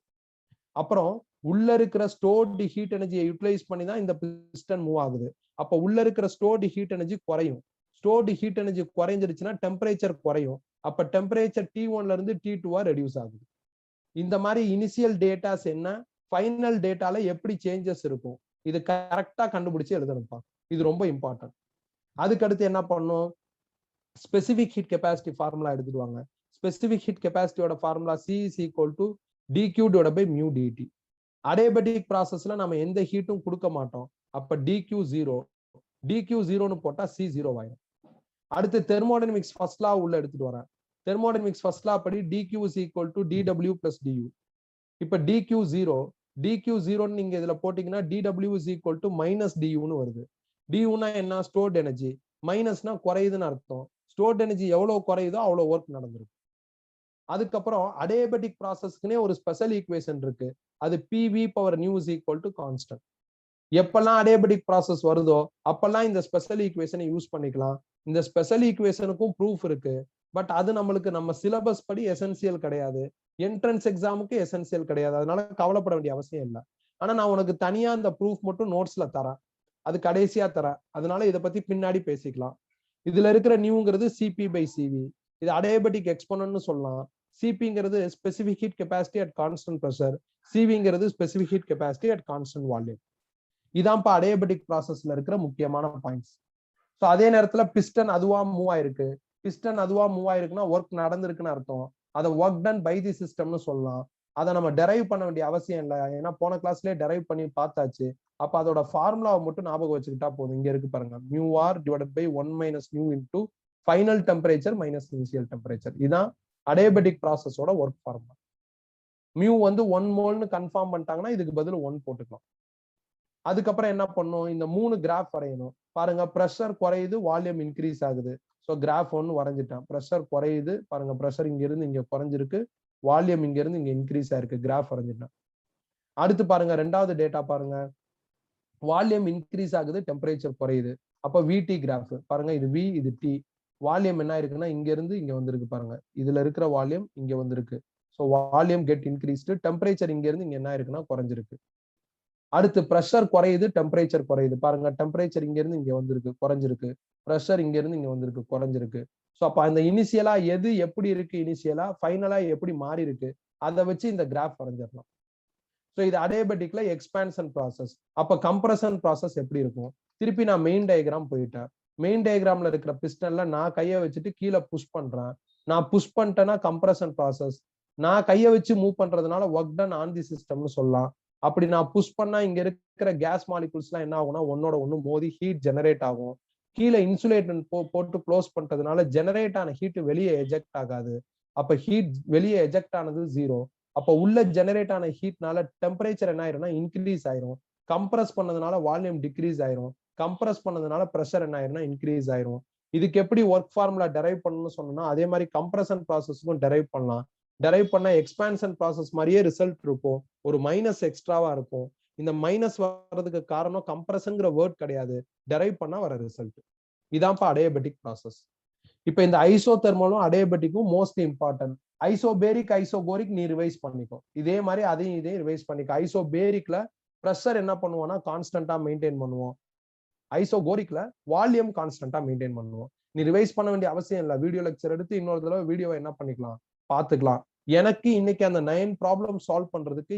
அப்புறம் உள்ள இருக்கிற ஸ்டோர்டு ஹீட் எனர்ஜியை யூட்டிலைஸ் பண்ணி தான் இந்த பிஸ்டன் மூவ் ஆகுது. அப்போ உள்ள இருக்கிற ஸ்டோர்டு ஹீட் எனர்ஜி குறையும். ஸ்டோர்டு ஹீட் எனர்ஜி குறைஞ்சிருச்சுன்னா டெம்பரேச்சர் குறையும். அப்ப டெம்பரேச்சர் T1ல இருந்து T2 ரெடியூஸ் ஆகுது. இந்த மாதிரி இனிஷியல் டேட்டாஸ் என்ன, ஃபைனல் டேட்டால எப்படி சேஞ்சஸ் இருக்கும், இது கரெக்டா கண்டுபிடிச்சு எழுதணும்ப்பா. இது ரொம்ப இம்பார்ட்டன்ட். அதுக்கடுத்து என்ன பண்ணும், ஸ்பெசிபிக் ஹீட் கெப்பாசிட்டி ஃபார்முலா எடுத்துடுவாங்க. ஸ்பெசிபிக் ஹீட் கெப்பாசிட்டியோட formula C is equal to dQ divided by mu dt. Adiabatic ப்ராசஸ்ல நம்ம எந்த ஹீட்டும் கொடுக்க மாட்டோம். அப்ப dQ 0, dQ 0ன்னு போட்டா C 0 ஆயிடும். அடுத்து தெர்மோடைனமிக்ஸ் ஃபர்ஸ்ட் லா உள்ள எடுத்துட்டு வரேன். தெர்மோடைனமிக்ஸ் ஃபர்ஸ்ட் லா படி dQ is equal to dW plus du. இப்ப dQ 0 நீங்க இதுல போட்டீங்கன்னா dW is equal to minus duன்னு வருது. duனா என்ன, ஸ்டோர்ட் எனர்ஜி. மைனஸ்னா குறையுதுன்னு அர்த்தம். ஸ்டோர்ட் எனர்ஜி எவ்வளவு குறையுதோ அவ்வளவு ஒர்க் நடந்திருக்கு. அதுக்கப்புறம் அடியபெட்டிக் ப்ராசஸ்க்குனே ஒரு ஸ்பெஷல் ஈக்குவேஷன் இருக்கு. அது PV power nu is equal to constant. எப்பெல்லாம் அடியபெட்டிக் ப்ராசஸ் வருதோ அப்பெல்லாம் இந்த ஸ்பெஷல் ஈக்குவேஷனை யூஸ் பண்ணிக்கலாம். இந்த ஸ்பெஷல் ஈக்குவேஷனுக்கும் ப்ரூஃப் இருக்கு. பட் அது நம்மளுக்கு நம்ம சிலபஸ் படி எசென்சியல் கிடையாது, என்ட்ரன்ஸ் எக்ஸாமுக்கு எசென்சியல் கிடையாது. அதனால கவலைப்பட வேண்டிய அவசியம் இல்லை. ஆனா நான் உனக்கு தனியா அந்த ப்ரூஃப் மட்டும் நோட்ஸ்ல தரேன், அது கடைசியா தரேன். அதனால இதை பத்தி பின்னாடி பேசிக்கலாம். இதுல இருக்கிற நியூங்கிறது CP/CV. இது அடியபெட்டிக் எக்ஸ்போனன்ட்னு சொல்லலாம். CPங்கிறது specific heat capacity at constant pressure, CVங்கிறது specific heat capacity at constant volume. இதான்ப்பா அடியபெட்டிக் ப்ராசஸ்ல இருக்கிற முக்கியமான பாயிண்ட்ஸ். ஸோ அதே நேரத்துல பிஸ்டன் அதுவா மூவ் ஆயிருக்கு. பிஸ்டன் அதுவா மூவ் ஆயிருக்குன்னா ஒர்க் நடந்திருக்குன்னு அர்த்தம். அதை ஒர்க் டன் பை தி சிஸ்டம்னு சொல்லலாம். அதை நம்ம டெரைவ் பண்ண வேண்டிய அவசியம் இல்லை, ஏன்னா போன கிளாஸ்லயே டெரைவ் பண்ணி பார்த்தாச்சு. அப்ப அதோட ஃபார்முலாவை மட்டும் ஞாபகம் வச்சுக்கிட்டா போதும். இங்க இருக்கு பாருங்க, μr divided by 1 minus nu into final temperature minus initial temperature. இதான் அடியபெட்டிக் ப்ராசஸோட ஒர்க் ஃபார்முலா. மியூ வந்து 1 மோல்னு கன்ஃபார்ம் பண்ணிட்டாங்கன்னா இதுக்கு பதில் 1 போட்டுக்கலாம். அதுக்கப்புறம் என்ன பண்ணும், இந்த 3 கிராஃப் வரையணும். பாருங்க, ப்ரெஷர் குறையுது, வால்யூம் இன்க்ரீஸ் ஆகுது. So graph 1 வரைஞ்சிட்டேன். ப்ரெஷர் குறையுது, பாருங்க ப்ரெஷர் இங்க இருந்து இங்க குறைஞ்சிருக்கு, வால்யூம் இங்க இருந்து இங்க இன்க்ரீஸ் ஆயிருக்கு. கிராஃப் வரைஞ்சிட்டேன். அடுத்து பாருங்க, ரெண்டாவது டேட்டா பாருங்க, வால்யூம் இன்க்ரீஸ் ஆகுது, டெம்பரேச்சர் குறையுது. அப்ப VT கிராஃப் பாருங்க, இது V இது T. வால்யூம் என்ன இருக்குன்னா இங்க இருந்து இங்க வந்திருக்கு பாருங்க, இதுல இருக்கிற வால்யூம் இங்க வந்திருக்கு. So volume get increased, temperature இங்க இருந்து இங்க என்ன இருக்குன்னா குறைஞ்சிருக்கு. அடுத்து ப்ரெஷர் குறையுது, டெம்பரேச்சர் குறையுது. பாருங்க, டெம்பரேச்சர் இங்க இருந்து இங்க வந்திருக்கு, குறைஞ்சிருக்கு. ப்ரெஷர் இங்க இருந்து இங்க வந்திருக்கு, குறைஞ்சிருக்கு. ஸோ அப்ப அந்த இனிஷியலா எது எப்படி இருக்கு, இனிஷியலா ஃபைனலா எப்படி மாறி இருக்கு, அதை வச்சு இந்த கிராஃப் வரைஞ்சிடலாம். ஸோ இது அடியபெட்டிக்ல எக்ஸ்பான்ஷன் ப்ராசஸ். அப்ப கம்ப்ரஷன் ப்ராசஸ் எப்படி இருக்கும், திருப்பி நான் மெயின் டயக்ராம் போயிட்டேன். மெயின் டயக்ராம்ல இருக்கிற பிஸ்டன்ல நான் கையை வச்சுட்டு கீழே புஷ் பண்றேன். நான் புஷ் பண்ணிட்டேன்னா கம்ப்ரஷன் ப்ராசஸ். நான் கையை வச்சு மூவ் பண்றதுனால ஒர்க் டன் ஆன் தி சிஸ்டம்னு சொல்லலாம். அப்படி நான் புஷ் பண்ணா இங்க இருக்கிற கேஸ் மாலிகூல்ஸ் எல்லாம் என்ன ஆகும்னா ஒன்னோட ஒண்ணு மோதி ஹீட் ஜெனரேட் ஆகும். கீழே இன்சுலேட்டன் போட்டு க்ளோஸ் பண்றதுனால ஜெனரேட் ஆன ஹீட் வெளியே எஜெக்ட் ஆகாது. அப்ப ஹீட் வெளியே எஜெக்ட் ஆனது 0. அப்ப உள்ள ஜெனரேட் ஆன ஹீட்னால டெம்பரேச்சர் என்ன ஆயிரும்னா இன்க்ரீஸ் ஆயிரும். கம்ப்ரஸ் பண்ணதுனால வால்யூம் டிக்ரீஸ் ஆயிரும். கம்ப்ரஸ் பண்ணதுனால ப்ரெஷர் என்ன ஆயிரும்னா இன்க்ரீஸ் ஆயிரும். இதுக்கு எப்படி ஒர்க் ஃபார்முலா டெரைவ் பண்ணணும்னு சொன்னோம்னா அதே மாதிரி கம்ப்ரஷன் ப்ராசஸ்க்கும் டெரைவ் பண்ணலாம். டெரைவ் பண்ண எக்ஸ்பான்ஷன் ப்ராசஸ் மாதிரியே ரிசல்ட் இருக்கும், ஒரு மைனஸ் எக்ஸ்ட்ராவா இருக்கும். இந்த மைனஸ் வர்றதுக்கு காரணம் கம்ப்ரஷன்ங்கிற வேர்ட் கிடையாது, டெரைவ் பண்ணா வர ரிசல்ட். இதான்ப்பா அடியபெட்டிக் ப்ராசஸ். இப்ப இந்த ஐசோதெர்மலும் அடியபெட்டிக்கும் மோஸ்ட் இம்பார்ட்டன்ட். ஐசோபேரிக் ஐசோகோரிக் நீ ரிவைஸ் பண்ணிக்கோ. இதே மாதிரி அதையும் இதையும் ரிவைஸ் பண்ணிக்கோ. ஐசோபேரிக்ல ப்ரெஷர் என்ன பண்ணுவோம்னா கான்ஸ்டன்டா மெயின்டைன் பண்ணுவோம். ஐசோகோரிக்ல வால்யூம் கான்ஸ்டன்டா மெயின்டைன் பண்ணுவோம். நீ ரிவைஸ் பண்ண வேண்டிய அவசியம் இல்லை. வீடியோ லெக்சர் எடுத்து இன்னொரு தடவை வீடியோவை என்ன பண்ணிக்கலாம், பாத்துக்கலாம். எனக்கு இன்னைக்கு அந்த 9 ப்ராப்ளம் சால்வ் பண்றதுக்கு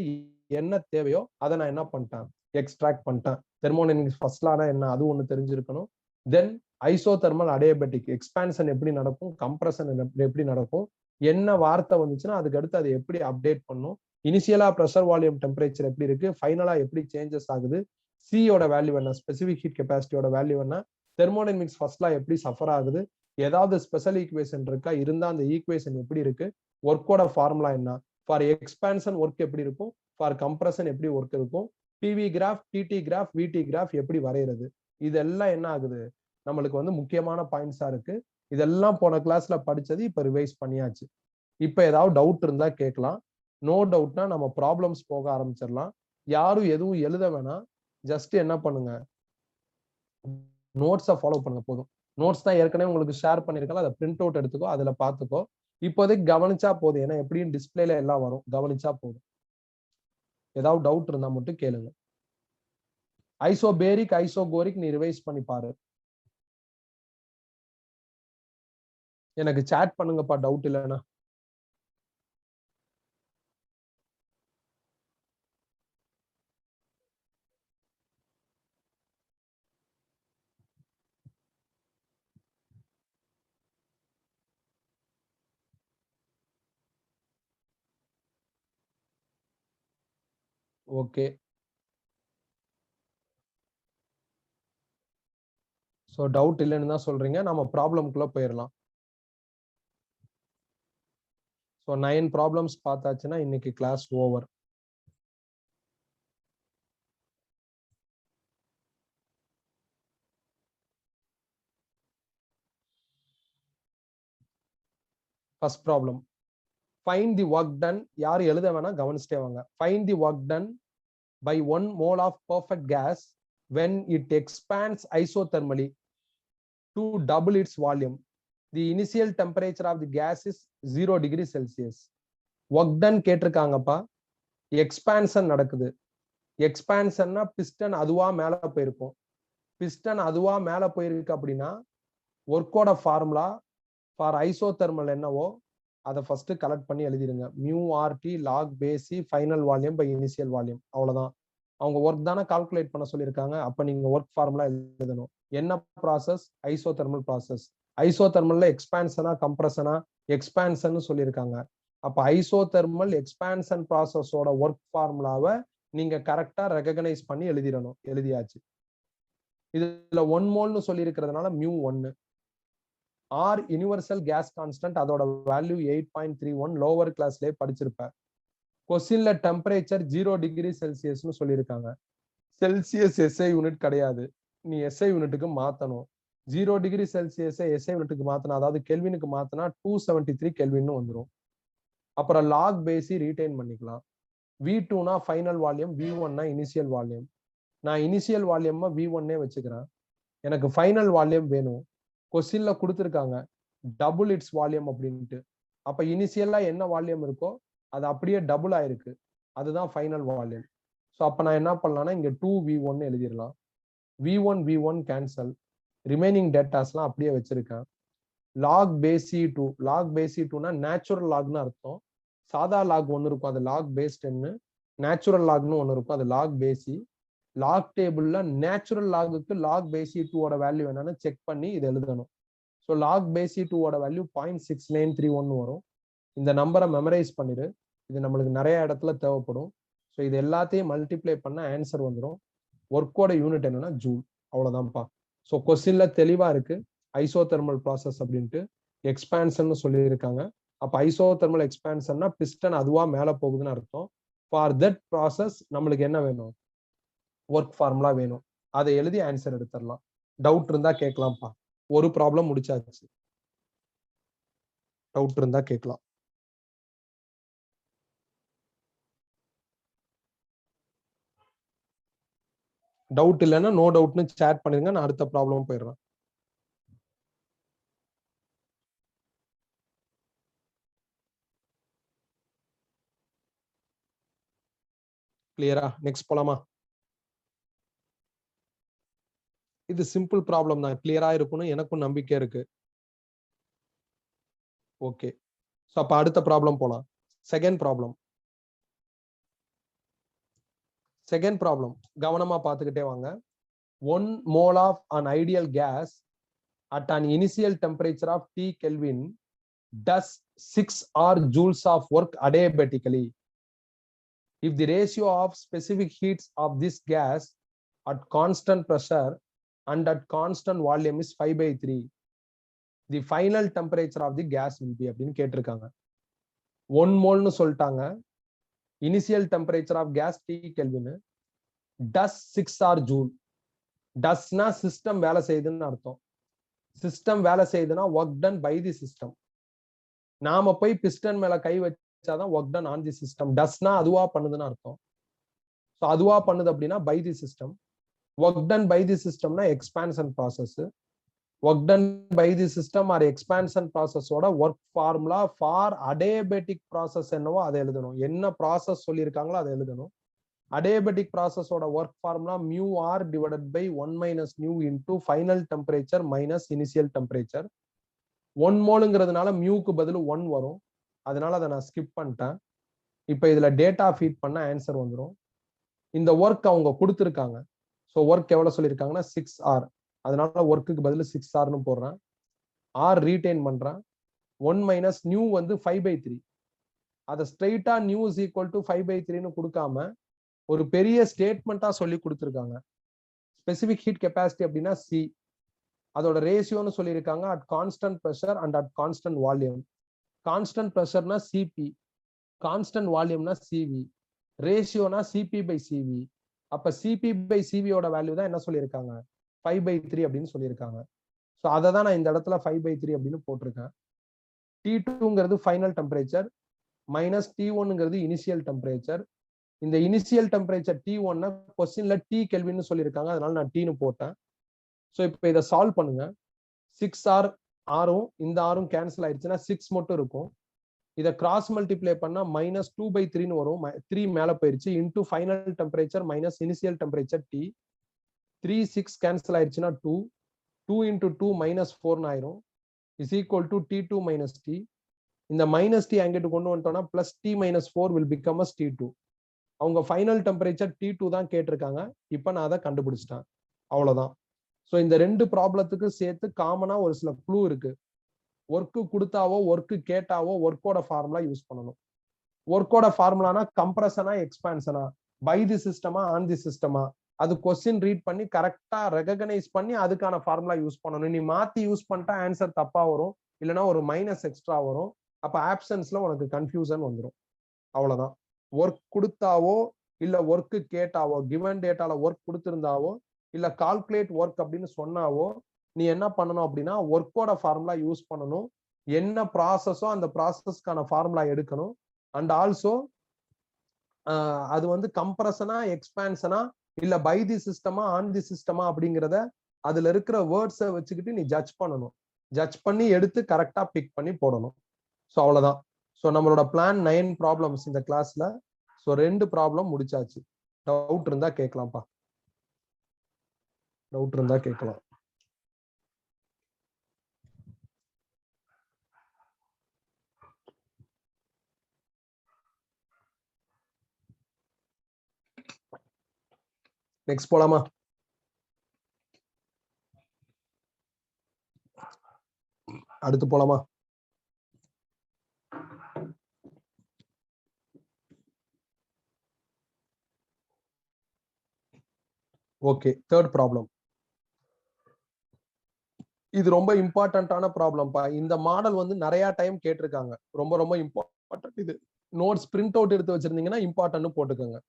என்ன தேவையோ அதை நான் என்ன பண்ணிட்டேன், எக்ஸ்ட்ராக்ட் பண்ணிட்டேன். தெர்மோடைனமிக்ஸ் ஃபர்ஸ்ட் லானா என்ன அது ஒண்ணு தெரிஞ்சிருக்கணும். தென் ஐசோதெர்மல் அடியபெட்டிக் எக்ஸ்பான்ஷன் எப்படி நடக்கும், கம்ப்ரஷன் எப்படி நடக்கும், என்ன வார்த்தை வந்துச்சுன்னா அதுக்கு அடுத்து அதை எப்படி அப்டேட் பண்ணும், இனிஷியலா ப்ரெஷர் வால்யூம் டெம்பரேச்சர் எப்படி இருக்கு, ஃபைனலா எப்படி சேஞ்சஸ் ஆகுது, சியோட வேல்யூ என்ன, ஸ்பெசிபிக் ஹீட் கெப்பாசிட்டியோட வேல்யூ என்ன, தெர்மோடைனமிக்ஸ் ஃபர்ஸ்ட் லா எப்படி சஃபர் ஆகுது, ஏதாவது ஸ்பெஷல் ஈக்குவேஷன் இருக்கா, இருந்தா அந்த ஈக்குவேஷன் எப்படி இருக்கு, ஒர்க்கோட ஃபார்முலா என்ன, ஃபார் எக்ஸ்பான்ஷன் ஒர்க் எப்படி இருக்கும், ஃபார் கம்ப்ரஷன் எப்படி ஒர்க் இருக்கும், பிவி கிராஃப், டிடி கிராஃப், விடி கிராஃப் எப்படி வரைகிறது, இதெல்லாம் என்ன ஆகுது நம்மளுக்கு வந்து முக்கியமான பாயிண்ட்ஸா இருக்கு. இதெல்லாம் போன கிளாஸ்ல படிச்சது இப்ப ரிவைஸ் பண்ணியாச்சு. இப்ப ஏதாவது டவுட் இருந்தா கேட்கலாம். நோ டவுட்னா நம்ம ப்ராப்ளம்ஸ் போக ஆரம்பிச்சிடலாம். யாரும் எதுவும் எழுத வேணாம். ஜஸ்ட் என்ன பண்ணுங்க, நோட்ஸை ஃபாலோ பண்ணுங்க போதும். நோட்ஸ் தான் ஏற்கனவே உங்களுக்கு ஷேர் பண்ணிருக்கல, அதை பிரிண்ட் அவுட் எடுத்துக்கோ, அதுல பாத்துக்கோ. இப்போதைக்கு கவனிச்சா போதும், ஏன்னா எப்படியும் டிஸ்பிளேல எல்லாம் வரும், கவனிச்சா போதும். ஏதாவது டவுட் இருந்தா மட்டும் கேளுங்க. ஐசோபேரிக், ஐசோகோரிக் நீ ரிவைஸ் பண்ணி பாரு. எனக்கு சாட் பண்ணுங்கப்பா டவுட் இல்லைன்னா. ஓகே, ஸோ டவுட் இல்லைன்னு தான் சொல்றீங்க. நம்ம ப்ராப்ளம்குள்ள போயிடலாம். ஸோ 9 ப்ராப்ளம்ஸ் பார்த்தாச்சுன்னா இன்னைக்கு class over. First problem, find the work done. யார் எழுத வேணா கவனிச்சிட்டே வாங்க. Find the work done by 1 mole of perfect gas when it expands isothermally to double its volume. The initial temperature of the gas is 0 degree Celsius. Work done கேட்டிருக்காங்கப்பா. Expansion நடக்குது. எக்ஸ்பான்ஷன்னா piston அதுவா மேல போயிருக்கும். பிஸ்டன் அதுவா மேல போயிருக்கு அப்படின்னா ஒர்க்கோட ஃபார்முலா ஃபார் ஐசோதெர்மல் என்னவோ அதை ஃபர்ஸ்ட் கலெக்ட் பண்ணி எழுதிருங்க. Mu RT log base e final volume by initial volume. அவ்வளவுதான். அவங்க ஒர்க் தானே கால்குலேட் பண்ண சொல்லியிருக்காங்க. அப்ப நீங்க ஒர்க் ஃபார்முலா எழுதணும். என்ன ப்ராசஸ்? Isothermal process. ஐசோதெர்மல்ல எக்ஸ்பான்ஷனா கம்ப்ரஷனா? எக்ஸ்பான்ஷன் சொல்லியிருக்காங்க. அப்ப ஐசோதெர்மல் எக்ஸ்பான்ஷன் ப்ராசஸோட ஒர்க் ஃபார்முலாவை நீங்க கரெக்டா ரெகக்னைஸ் பண்ணி எழுதிடணும். எழுதியாச்சு. இதுல 1 மோல்னு சொல்லி இருக்கிறதுனால mu 1. R universal gas constant, அதோட வேல்யூ 8.31. லோவர் கிளாஸ்லயே படிச்சிருப்பேன். கொஸ்டின்ல டெம்பரேச்சர் 0 டிகிரி செல்சியஸ்னு சொல்லியிருக்காங்க. செல்சியஸ் எஸ்ஐ யூனிட் கிடையாது, நீ எஸ்ஐ யூனிட்டுக்கு மாத்தணும். 0 டிகிரி செல்சியஸ் எஸ்ஐ யூனிட்டுக்கு மாத்தணும், அதாவது கெல்வினுக்கு மாத்தினா 273 கெல்வின்னு வந்துடும். அப்புறம் லாக் பேசி ரீடைன் பண்ணிக்கலாம். V2னா ஃபைனல் வால்யூம், V1னா இனிஷியல் வால்யூம். நான் இனிஷியல் வால்யூம் V1 வச்சுக்கிறேன். எனக்கு ஃபைனல் வால்யூம் வேணும். கொஸ்டின்ல கொடுத்துருக்காங்க டபுள் இட்ஸ் வால்யூம் அப்படின்ட்டு. அப்ப இனிஷியலா என்ன வால்யூம் இருக்கோ அது அப்படியே டபுள் ஆயிருக்கு, அதுதான் ஃபைனல் வால்யூம். ஸோ அப்ப நான் என்ன பண்ணலாம்னா இங்க 2V1 எழுதிடலாம். V1 கேன்சல், ரிமைனிங் டேட்டாஸ்லாம் அப்படியே வச்சிருக்கேன். லாக் பேசி 2, லாக் பேசி 2னா நேச்சுரல் லாக்னு அர்த்தம். சாதா லாக் ஒன்று இருக்கும், அது லாக் பேஸ் 10. நேச்சுரல் லாக்னு ஒன்று இருக்கும், அது லாக் பேசி. லாக் டேபிள்ல நேச்சுரல் லாகுக்கு லாக் பேசி 2ஓட வேல்யூ என்னன்னு செக் பண்ணி இது எழுதணும். ஸோ லாக் பேசி 2ஓட வேல்யூ 0.6931 வரும். இந்த நம்பரை மெமரைஸ் பண்ணிடு, இது நம்மளுக்கு நிறைய இடத்துல தேவைப்படும். ஸோ இது எல்லாத்தையும் மல்டிப்ளை பண்ண ஆன்சர் வந்துடும். ஒர்க்கோட யூனிட் என்னன்னா ஜூல். அவ்வளவுதான்ப்பா. ஸோ கொஸ்டின்ல தெளிவா இருக்கு ஐசோதெர்மல் ப்ராசஸ் அப்படின்ட்டு. எக்ஸ்பான்ஷன் சொல்லியிருக்காங்க. அப்ப ஐசோதெர்மல் எக்ஸ்பான்ஷன்னா பிஸ்டன் அதுவா மேல போகுதுன்னு அர்த்தம். ஃபார் தட் ப்ராசஸ் நம்மளுக்கு என்ன வேணும்? ஒர்க் ஃபார்முலா வேணும். அதை எழுதி ஆன்சர் எடுத்துடலாம். டவுட் இருந்தா கேட்கலாம்ப்பா. ஒரு ப்ராப்ளம் முடிச்சாச்சு. டவுட் இருந்தா கேட்கலாம். டவுட் இல்லைன்னா நோ டவுட்னு சேட் பண்ணிருங்க, நான் அடுத்த ப்ராப்ளம் போயிடுறேன். கிளியரா? நெக்ஸ்ட் போலாமா? இது சிம்பிள் ப்ராப்ளம் தான், கிளியரா இருக்கும்னு எனக்கும் நம்பிக்கை இருக்கு. ஓகே, ஸோ அப்ப அடுத்த ப்ராப்ளம் போலாம். Second problem. செகண்ட் ப்ராப்ளம் கவனமா பார்த்துக்கிட்டே வாங்க. 1 mole of an ideal gas at an initial temperature of T Kelvin does 6 R joules of work adiabatically. If the ratio of specific heats of this gas at constant pressure and at constant volume is 5/3. The final temperature of the gas will be அப்படின்னு கேட்டிருக்காங்க. 1 மோல்னு சொல்லிட்டாங்க. Initial temperature of gas T kelvin. Does 6R joule. டஸ்னா system வேலை செய்யுதுன்னு அர்த்தம். System வேலை செய்யுதுன்னா work done by the system. நாம போய் பிஸ்டன் மேல கை வச்சாதான் work done on the system. டஸ்னா அதுவா பண்ணுதுன்னு அர்த்தம். ஸோ அதுவா பண்ணுது அப்படின்னா by the system. Work done by the சிஸ்டம்னா expansion process. Work done by the system or expansion ப்ராசஸோட work formula for adiabatic process என்னவோ அதை எழுதணும். என்ன ப்ராசஸ் சொல்லியிருக்காங்களோ அதை எழுதணும். அடியபெட்டிக் ப்ராசஸோட work formula mu R divided by 1 minus mu into final temperature minus initial temperature. 1 மோலுங்கிறதுனால மியூக்கு பதில் 1 வரும். அதனால அதை நான் ஸ்கிப் பண்ணிட்டேன். இப்போ இதுல டேட்டா ஃபீட் பண்ண ஆன்சர் வந்துடும். இந்த ஒர்க் அவங்க கொடுத்துருக்காங்க. ஸோ ஒர்க் எவ்வளவு சொல்லியிருக்காங்கன்னா 6R. அதனால ஒர்க்குக்கு பதில் 6Rன்னு போடுறேன். R ரீடைன் பண்றேன். 1 மைனஸ் நியூ வந்து 5/3. அதை ஸ்ட்ரெயிட்டா நியூ இஸ் ஈக்குவல் டு 5/3ன்னு கொடுக்காம ஒரு பெரிய ஸ்டேட்மெண்டா சொல்லி கொடுத்துருக்காங்க. ஸ்பெசிபிக் ஹீட் கெப்பாசிட்டி அப்படின்னா C. அதோட ரேஷியோன்னு சொல்லியிருக்காங்க at constant pressure and at constant volume. Constant ப்ரெஷர்னா CP, கான்ஸ்டன்ட் வால்யூம்னா CV, ரேஷியோனா CP/CV. அப்ப CP/CVயோட வேல்யூ தான் என்ன சொல்லியிருக்காங்க 5/3 அப்படின்னு சொல்லியிருக்காங்க. ஸோ அதை தான் நான் இந்த இடத்துல 5/3 அப்படின்னு போட்டிருக்கேன். T2ங்கிறது ஃபைனல் டெம்பரேச்சர் மைனஸ் T1ங்கிறது இனிஷியல் டெம்பரேச்சர். இந்த இனிஷியல் டெம்பரேச்சர் T1 கொஸ்டின்ல T கெல்வின்னு சொல்லியிருக்காங்க. அதனால நான் Tன்னு போட்டேன். ஸோ இப்போ இதை சால்வ் பண்ணுங்க. 6R ஆரும் இந்த ஆரும் கேன்சல் ஆயிடுச்சுன்னா 6 மட்டும் இருக்கும். இதை கிராஸ் மல்டிப்ளை பண்ணா மைனஸ் 2/3ன்னு வரும். 3 மேல போயிருச்சு into final temperature minus initial temperature T. 3 6 cancel ஆயிடுச்சுன்னா 2. 2 இன்டூ 2 மைனஸ் 4 ஆயிரும். Is equal to T2 minus T. இந்த மைனஸ் T அங்கிட்டு கொண்டு வந்துட்டோம்னா plus T minus 4 will become as T2. அவங்க ஃபைனல் டெம்பரேச்சர் T2 தான் கேட்டிருக்காங்க. இப்போ நான் அதை கண்டுபிடிச்சிட்டேன். அவ்வளவுதான். ஸோ இந்த ரெண்டு ப்ராப்ளத்துக்கு சேர்த்து காமனா ஒரு சில க்ளூ இருக்கு. ஒர்க்கு கொடுத்தாவோ ஒர்க்கு கேட்டாவோ ஒர்க்கோட ஃபார்முலா யூஸ் பண்ணணும். ஒர்க்கோட ஃபார்முலானா கம்ப்ரஷனா எக்ஸ்பான்ஷனா, பை தி சிஸ்டமா ஆன் தி சிஸ்டமா, அது கொஸ்டின் ரீட் பண்ணி கரெக்டா ரெகக்னைஸ் பண்ணி அதுக்கான ஃபார்முலா யூஸ் பண்ணணும். நீ மாத்தி யூஸ் பண்ணிட்டா ஆன்சர் தப்பா வரும், இல்லைன்னா ஒரு மைனஸ் எக்ஸ்ட்ரா வரும். அப்ப ஆப்ஷன்ஸ்ல உனக்கு கன்ஃபியூசன் வந்துடும். அவ்வளவுதான். ஒர்க் கொடுத்தாவோ இல்ல ஒர்க்கு கேட்டாவோ, கிவன் டேட்டால ஒர்க் கொடுத்திருந்தாவோ இல்ல கால்குலேட் ஒர்க் அப்படின்னு சொன்னாவோ நீ என்ன பண்ணணும் அப்படின்னா ஒர்க்கோட ஃபார்முலா யூஸ் பண்ணணும். என்ன ப்ராசஸோ அந்த ப்ராசஸ்க்கான ஃபார்முலா எடுக்கணும். அண்ட் ஆல்சோ அது வந்து கம்ப்ரஷனா எக்ஸ்பான்ஷனா இல்ல பை தி சிஸ்டமா ஆன் தி சிஸ்டமா அப்படிங்கிறத அதுல இருக்கிற வேர்ட்ஸை வச்சுக்கிட்டு நீ ஜட்ஜ் பண்ணணும். ஜட்ஜ் பண்ணி எடுத்து கரெக்டா பிக் பண்ணி போடணும். ஸோ அவ்வளவுதான். ஸோ நம்மளோட பிளான் 9 ப்ராப்ளம்ஸ் இந்த கிளாஸ்ல. ஸோ 2 ப்ராப்ளம் முடிச்சாச்சு. டவுட் இருந்தா கேட்கலாம்ப்பா. டவுட் இருந்தா கேட்கலாம். நெக்ஸ்ட் போலாமா? அடுத்து போலாமா? Okay, third problem. இது ரொம்ப இம்பார்ட்டன்டான ப்ராப்ளம்ப்பா. இந்த மாடல் வந்து நிறைய டைம் கேட்டிருக்காங்க. ரொம்ப ரொம்ப இம்பார்ட்டன்ட். இது நோட்ஸ் பிரிண்ட் அவுட் எடுத்து வச்சிருந்தீங்கன்னா இம்பார்ட்டன்ட் போட்டுக்கோங்க.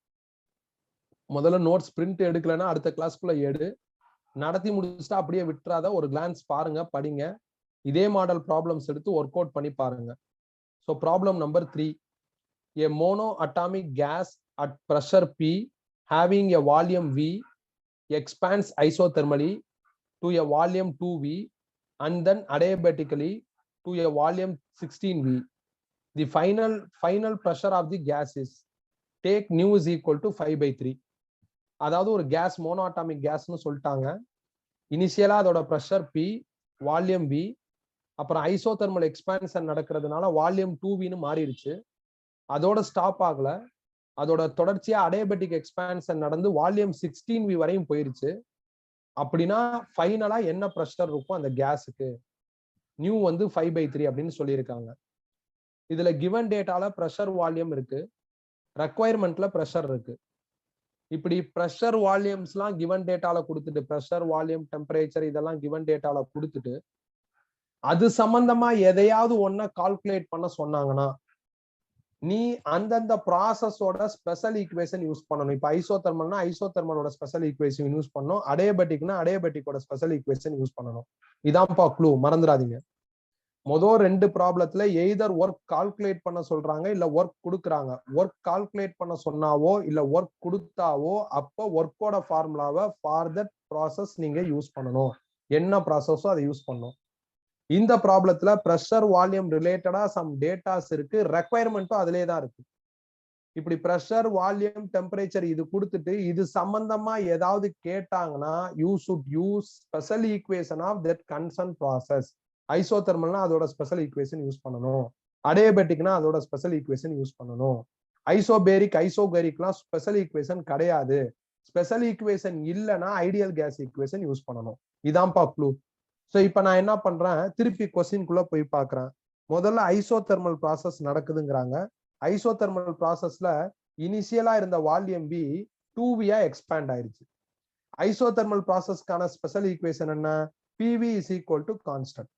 முதல்ல நோட்ஸ் பிரிண்ட் எடுக்கலன்னா அடுத்த கிளாஸ்க்குள்ள எடு. நடத்தி முடிச்சுட்டா அப்படியே விட்டுறாத. ஒரு கிளான்ஸ் பாருங்க, படிங்க. இதே மாடல் ப்ராப்ளம்ஸ் எடுத்து ஒர்க் அவுட் பண்ணி பாருங்க. So problem number 3. A monoatomic gas at pressure P having a volume V expands isothermally to a volume 2V and then adiabatically to a volume 16V. The final pressure of the gas is take nu is equal to 5/3. அதாவது ஒரு case மோனோஅட்டாமிக் கேஸ்னு சொல்லிட்டாங்க. இனிஷியலா அதோட pressure P, volume V, அப்புறம் isothermal expansion நடக்கிறதுனால volume 2Vன்னு மாறிடுச்சு. அதோட stop ஆகல. அதோட தொடர்ச்சியா அடியபெட்டிக் எக்ஸ்பான்ஷன் நடந்து வால்யூம் 16V வரையும் போயிருச்சு. அப்படின்னா ஃபைனலா என்ன ப்ரெஷர் இருக்கும் அந்த கேஸுக்கு? நியூ வந்து 5/3 அப்படின்னு சொல்லியிருக்காங்க. இதுல கிவன் டேட்டால ப்ரெஷர் வால்யூம் இருக்கு, ரெக்குவயர்மெண்ட்ல ப்ரெஷர் இருக்கு. இப்படி ப்ரெஷர் வால்யூம்ஸ் எல்லாம் கிவன் டேட்டால கொடுத்துட்டு, ப்ரெஷர் வால்யூம் டெம்பரேச்சர் இதெல்லாம் கிவன் டேட்டால கொடுத்துட்டு அது சம்பந்தமா எதையாவது ஒன்ன கால்குலேட் பண்ண சொன்னாங்கன்னா நீ அந்தந்த ப்ராசஸோட ஸ்பெஷல் ஈக்குவேஷன் யூஸ் பண்ணணும். இப்ப ஐசோதெர்மல்னா ஐசோதெர்மலோட ஸ்பெஷல் ஈக்குவேஷன் யூஸ் பண்ணணும். அடியபெட்டிக்னா அடியபெட்டிக்கோட ஸ்பெஷல் ஈக்குவேஷன் யூஸ் பண்ணணும். இதான்ப்பா க்ளூ, மறந்துடாதீங்க. மொதல் 2 ப்ராப்ளத்துல எய்தர் ஒர்க் கால்குலேட் பண்ண சொல்றாங்க இல்ல ஒர்க் கொடுக்குறாங்க. ஒர்க் கால்குலேட் பண்ண சொன்னாவோ இல்ல ஒர்க் கொடுத்தாவோ அப்போ ஒர்க்கோட ஃபார்முலாவை ஃபார் தட் ப்ராசஸ் நீங்க யூஸ் பண்ணணும். என்ன ப்ராசஸோ அதை யூஸ் பண்ணணும். இந்த ப்ராப்ளத்துல ப்ரெஷர் வால்யூம் ரிலேட்டடா சம் டேட்டாஸ் இருக்கு, ரெக்வயர்மெண்ட்டும் அதிலே தான் இருக்கு. இப்படி ப்ரெஷர் வால்யூம் டெம்பரேச்சர் இது கொடுத்துட்டு இது சம்பந்தமா ஏதாவது கேட்டாங்கன்னா you should use special equation of that concern process. ஐசோதெர்மல்னா அதோட ஸ்பெஷல் ஈக்குவேஷன் யூஸ் பண்ணணும். அடியபெட்டிக்னா அதோட ஸ்பெஷல் ஈக்குவேஷன் யூஸ் பண்ணணும். ஐசோபேரிக் ஐசோகரிக்லாம் ஸ்பெஷல் ஈக்குவேஷன் கிடையாது. ஸ்பெஷல் ஈக்குவேஷன் இல்லைன்னா ஐடியல் கேஸ் ஈக்குவேஷன் யூஸ் பண்ணணும். இதான்ப்பா க்ளூ. ஸோ இப்போ நான் என்ன பண்றேன், திருப்பி கொஸ்டின்குள்ள போய் பார்க்கறேன். முதல்ல ஐசோதெர்மல் ப்ராசஸ் நடக்குதுங்கிறாங்க. ஐசோதெர்மல் ப்ராசஸ்ல இனிஷியலா இருந்த வால்யூம் பி 2V எக்ஸ்பேண்ட் ஆயிருச்சு. ஐசோதெர்மல் ப்ராசஸ்க்கான ஸ்பெஷல் ஈக்குவேஷன் என்ன? PV is equal to constant.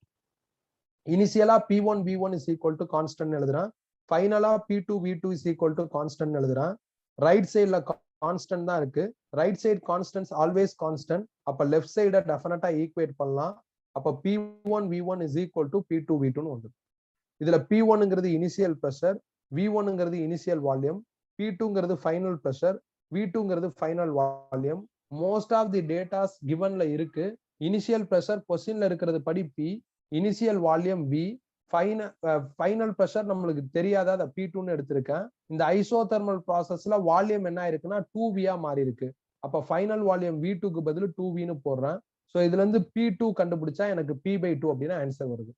இனிஷியலா P1 V1 is equal to constant எழுதுறேன். ஃபைனலா P2 V2 is equal to constant எழுதுறேன். ரைட் சைட்ல கான்ஸ்டன்ட் தான் இருக்கு. Right side constants always constant. அப்ப லெஃப்ட் சைட டெஃபினட்டா ஈக்குவேட் பண்ணலாம். அப்ப P1 V1 is equal to P2 V2 வந்துடும். இதுல P1ங்கிறது இனிஷியல் ப்ரெஷர், V1ங்கிறது இனிஷியல் வால்யூம், P2ங்கிறது ஃபைனல் ப்ரெஷர், V2ங்கிறது final volume. Most of the datas கிவன்ல இருக்கு. இனிஷியல் ப்ரெஷர் கொஸ்டின்ல இருக்கிறது படி P, initial volume V, final pressure நம்மளுக்கு தெரியாத அதை P2ன்னு எடுத்திருக்கேன். இந்த ஐசோதெர்மல் ப்ராசஸ்ல வால்யூம் என்ன இருக்குன்னா 2V மாறி இருக்கு. அப்ப ஃபைனல் வால்யூம் V2க்கு பதில் 2Vன்னு போடுறேன். ஸோ இதுல இருந்து P2 கண்டுபிடிச்சா எனக்கு P/2 அப்படின்னு ஆன்சர் வருது.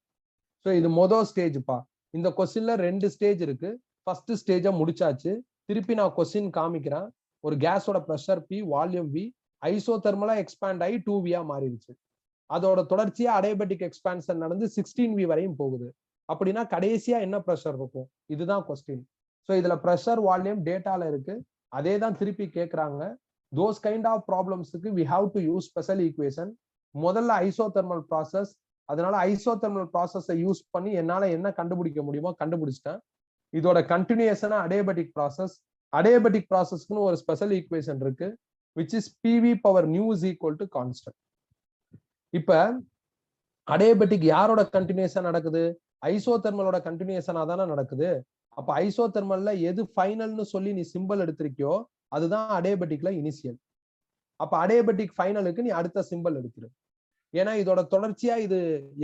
ஸோ இது மொதல் ஸ்டேஜ்ப்பா. இந்த கொஸ்டின்ல 2 ஸ்டேஜ் இருக்கு. ஃபர்ஸ்ட் ஸ்டேஜை முடிச்சாச்சு. திருப்பி நான் கொஸ்டின் காமிக்கிறேன். ஒரு கேஸோட ப்ரெஷர் P, வால்யூம் V, ஐசோதெர்மலா எக்ஸ்பேண்ட் ஆகி 2V மாறிடுச்சு. அதோட தொடர்ச்சியா அடியபெட்டிக் எக்ஸ்பான்ஷன் நடந்து 16V வரையும் போகுது. அப்படின்னா கடைசியா என்ன ப்ரெஷர் இருக்கும்? இதுதான் கொஸ்டின். ஸோ இதுல ப்ரெஷர் வால்யூம் டேட்டால இருக்கு. அதே தான் திருப்பி கேட்கறாங்க. தோஸ் கைண்ட் ஆஃப் ப்ராப்ளம்ஸுக்கு we have to use special equation. முதல்ல ஐசோதெர்மல் ப்ராசஸ். அதனால ஐசோதெர்மல் ப்ராசஸை யூஸ் பண்ணி என்னால என்ன கண்டுபிடிக்க முடியுமோ கண்டுபிடிச்சிட்டேன். இதோட கண்டினியூஷனா அடியபெட்டிக் ப்ராசஸ். அடியபெட்டிக் ப்ராசஸ்க்குன்னு ஒரு ஸ்பெஷல் ஈக்குவேஷன் இருக்கு, which is PV/nu is equal to constant. இப்ப அடியபெட்டிக் யாரோட கண்டினியூஷன் நடக்குது? ஐசோதெர்மலோட கண்டினியூஷனா தானே நடக்குது. அப்ப ஐசோதெர்மல்ல எது ஃபைனல்னு சொல்லி நீ சிம்பிள் எடுத்திருக்கியோ அதுதான் அடியபெட்டிக்ல இனிஷியல். அப்ப அடியபெட்டிக் ஃபைனலுக்கு நீ அடுத்த சிம்பிள் எடுத்துரு. ஏன்னா இதோட தொடர்ச்சியா இது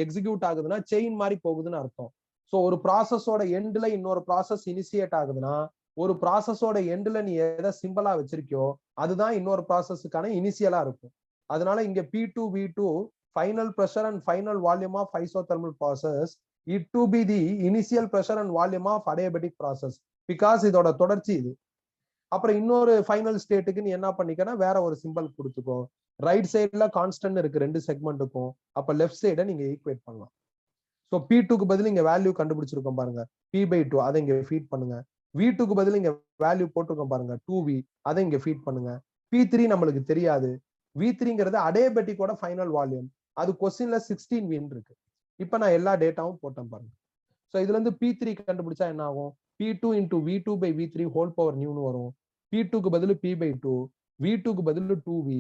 எக்ஸிக்யூட் ஆகுதுன்னா செயின் மாதிரி போகுதுன்னு அர்த்தம். ஸோ ஒரு ப்ராசஸோட எண்ட்ல இன்னொரு ப்ராசஸ் இனிஷியேட் ஆகுதுன்னா ஒரு ப்ராசஸோட எண்ட்ல நீ எதை சிம்பிளா வச்சிருக்கியோ அதுதான் இன்னொரு ப்ராசஸுக்கான இனிஷியலா இருக்கும். அதனால இங்க P2 V2 final pressure and final volume of isothermal process it to be the initial pressure and volume of adiabatic process because இதோட தொடர்ச்சி இது. அப்புறம் இன்னொரு ஃபைனல் ஸ்டேட்டுக்கு நீ என்ன பண்ணிக்கனா வேற ஒரு சிம்பிள் கொடுத்துக்கோ. ரைட் சைடுல கான்ஸ்டன்ட் இருக்கு 2 செக்மெண்ட்டுக்கும். அப்ப லெஃப்ட் சைடை நீங்க ஈக்குவேட் பண்ணலாம். ஸோ P2க்கு பதில் இங்க வேல்யூ கண்டுபிடிச்சிருக்கோம் பாருங்க, P/2 அதை இங்க ஃபீட் பண்ணுங்க. V2க்கு பதில் இங்க வேல்யூ போட்டிருக்கோம் பாருங்க 2V, அதை இங்க ஃபீட் பண்ணுங்க. P3 நம்மளுக்கு தெரியாது. V3ங்கிறது அடியபெட்டிக்கோட ஃபைனல் வால்யூம். அது கொஸ்டின்ல 16V இருக்கு. இப்ப நான் எல்லா டேட்டாவும் போட்டேன் பாருங்க. ஸோ இதுல இருந்து P3 கண்டுபிடிச்சா என்ன ஆகும்? P2 into V2/V3 whole power நியூன்னு வரும். P2க்கு பதில் P/2, V2க்கு பதில் 2V,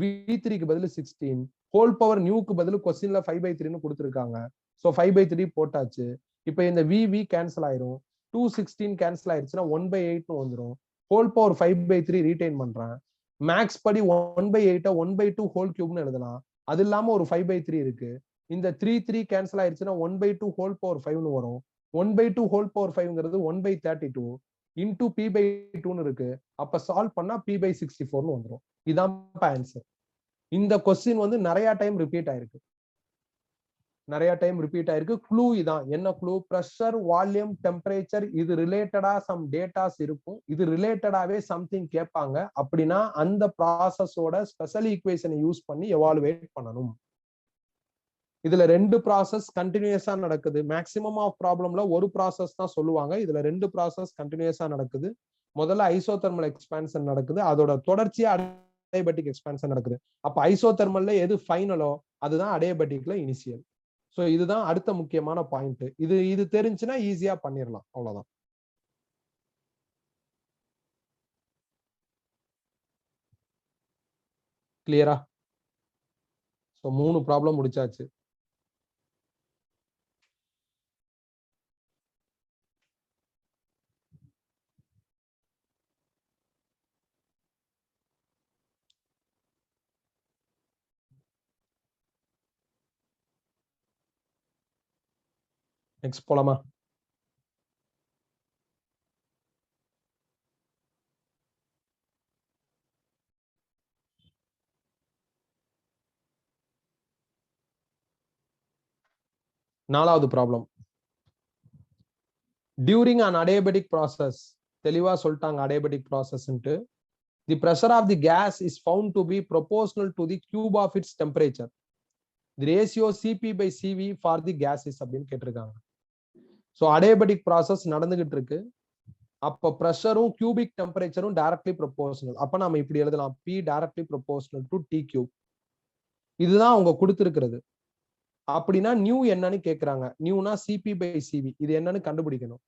V3க்கு பதில் 16, ஹோல் பவர் நியூக்கு பதில் கொஸ்டின்ல 5/3ன்னு கொடுத்துருக்காங்க. ஸோ 5/3 போட்டாச்சு. இப்ப இந்த VV கேன்சல் ஆயிரும். 216 கேன்சல் ஆயிருச்சுன்னா 1/8 வந்துடும். ஹோல் பவர் 5/3 ரீடைன் பண்றேன். மேக்ஸ் படி 1/8 1/2 ஹோல் கியூப்னு எழுதலாம். அது இல்லாம ஒரு 5/3 இருக்கு. இந்த 3 கேன்சல் ஆயிருச்சுன்னா 1/2 ஹோல் பவர் 5ன்னு வரும். 1/2 ஹோல் பவர் 5ங்கிறது 1/32 இன்டூ P/2ன்னு இருக்கு. அப்ப சால்வ் பண்ணா P/64ன்னு வந்துடும். இதான் ஆன்சர். இந்த கொஸ்டின் வந்து நிறைய டைம் ரிப்பீட் ஆயிருக்கு. க்ளூ இதான். என்ன க்ளூ? ப்ரெஷர், வால்யூம், டெம்பரேச்சர் இது ரிலேட்டடா சம் டேட்டாஸ் இருக்கும். இது ரிலேட்டடாவே சம்திங் கேட்பாங்க. அப்படின்னா அந்த ப்ராசஸோட ஸ்பெஷல் ஈக்குவேஷனை யூஸ் பண்ணி எவாலுவேட் பண்ணணும். இதுல 2 ப்ராசஸ் கண்டினியூஸா நடக்குது. மேக்சிமம் ஆஃப் ப்ராப்ளம்ல ஒரு ப்ராசஸ் தான் சொல்லுவாங்க. இதுல 2 ப்ராசஸ் கண்டினியூஸா நடக்குது. முதல்ல ஐசோதெர்மல் எக்ஸ்பான்ஷன் நடக்குது, அதோட தொடர்ச்சியா அடியபெட்டிக் எக்ஸ்பான்ஷன் நடக்குது. அப்ப ஐசோதெர்மல்ல எது ஃபைனலோ அதுதான் அடியபெட்டிக்ல இனிஷியல். சோ இதுதான் அடுத்த முக்கியமான பாயிண்ட். இது தெரிஞ்சுன்னா ஈஸியா பண்ணிடலாம். அவ்வளவுதான். கிளியரா? சோ 3 ப்ராப்ளம் முடிச்சாச்சு. நெக்ஸ்ட் போலாமா? நாலாவது problem. During an adiabatic process, தெளிவா சொல்லிட்டாங்க adiabatic processன்ட்டு. The pressure of the gas is found to be proportional to the cube of its temperature. The ratio Cp/Cv for the gas is அப்படின்னு கேட்டிருக்காங்க. So adiabatic process நடந்துகிட்டு இருக்கு. அப்ப ப்ரெஷரும் cubic டெம்பரேச்சரும் directly proportional. அப்ப நம்ம இப்படி எழுதலாம், P directly proportional to T cube. இதுதான் அவங்க கொடுத்திருக்கிறது. அப்படின்னா நியூ என்னன்னு கேக்குறாங்க. நியூனா Cp/Cv. இது என்னன்னு கண்டுபிடிக்கணும்.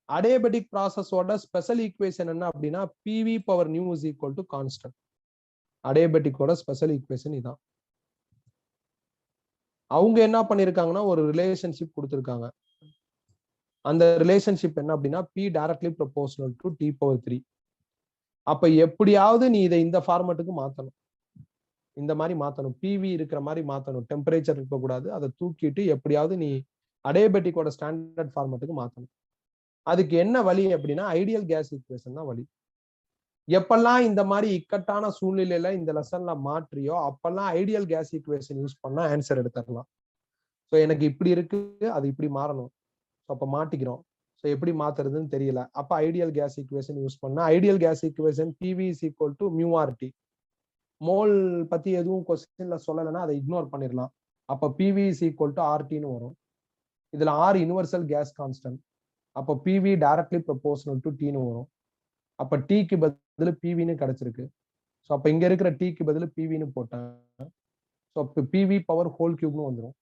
அடியபெட்டிக் ப்ராசஸோட ஸ்பெஷல் ஈக்குவேஷன் என்ன அப்படின்னா PV power nu is equal to constant. அடியபெட்டிக்கோட ஸ்பெஷல் ஈக்குவேஷன் இதான். அவங்க என்ன பண்ணிருக்காங்கன்னா ஒரு ரிலேஷன்ஷிப் கொடுத்திருக்காங்க. அந்த ரிலேஷன்ஷிப் என்ன அப்படின்னா P directly proportional to T⁻3. அப்ப எப்படியாவது நீ இதை இந்த ஃபார்மேட்டுக்கு மாத்தணும். இந்த மாதிரி மாத்தணும். PV இருக்கிற மாதிரி மாத்தணும். டெம்பரேச்சர் இருக்கக்கூடாது. அதை தூக்கிட்டு எப்படியாவது நீ அடியபெட்டிக்கோட ஸ்டாண்டர்ட் ஃபார்மேட்டுக்கு மாத்தணும். அதுக்கு என்ன வழி அப்படின்னா ஐடியல் கேஸ் ஈக்குவேஷன் தான் வழி. எப்பெல்லாம் இந்த மாதிரி இக்கட்டான சூழ்நிலையில இந்த லெசன்ல மாற்றியோ அப்பெல்லாம் ஐடியல் கேஸ் ஈக்குவேஷன் யூஸ் பண்ணா ஆன்சர் எடுத்துடலாம். ஸோ எனக்கு இப்படி இருக்கு, அது இப்படி மாறணும். அப்ப மாட்டிக்கிறோம். ஸோ எப்படி மாத்துறதுன்னு தெரியல. அப்ப ஐடியல் கேஸ் ஈக்குவேஷன் யூஸ் பண்ணா ideal gas equation PV is equal to μRT. Mole பத்தி எதுவும் கொஸ்டின்ல சொல்லலைன்னா அதை இக்னோர் பண்ணிடலாம். அப்ப PV is equal to RTன்னு வரும். இதுல R யுனிவர்சல் கேஸ் கான்ஸ்டன்ட். அப்போ PV டைரக்ட்லி ப்ரொபோர்ஷனல் டு Tன்னு வரும். அப்ப Tக்கு பதில் PVன்னு கிடைச்சிருக்கு. ஸோ அப்ப இங்க இருக்கிற Tக்கு பதில் PVன்னு போட்டேன். ஸோ அப்போ PV பவர் ஹோல் கியூப்னு வந்துடும்.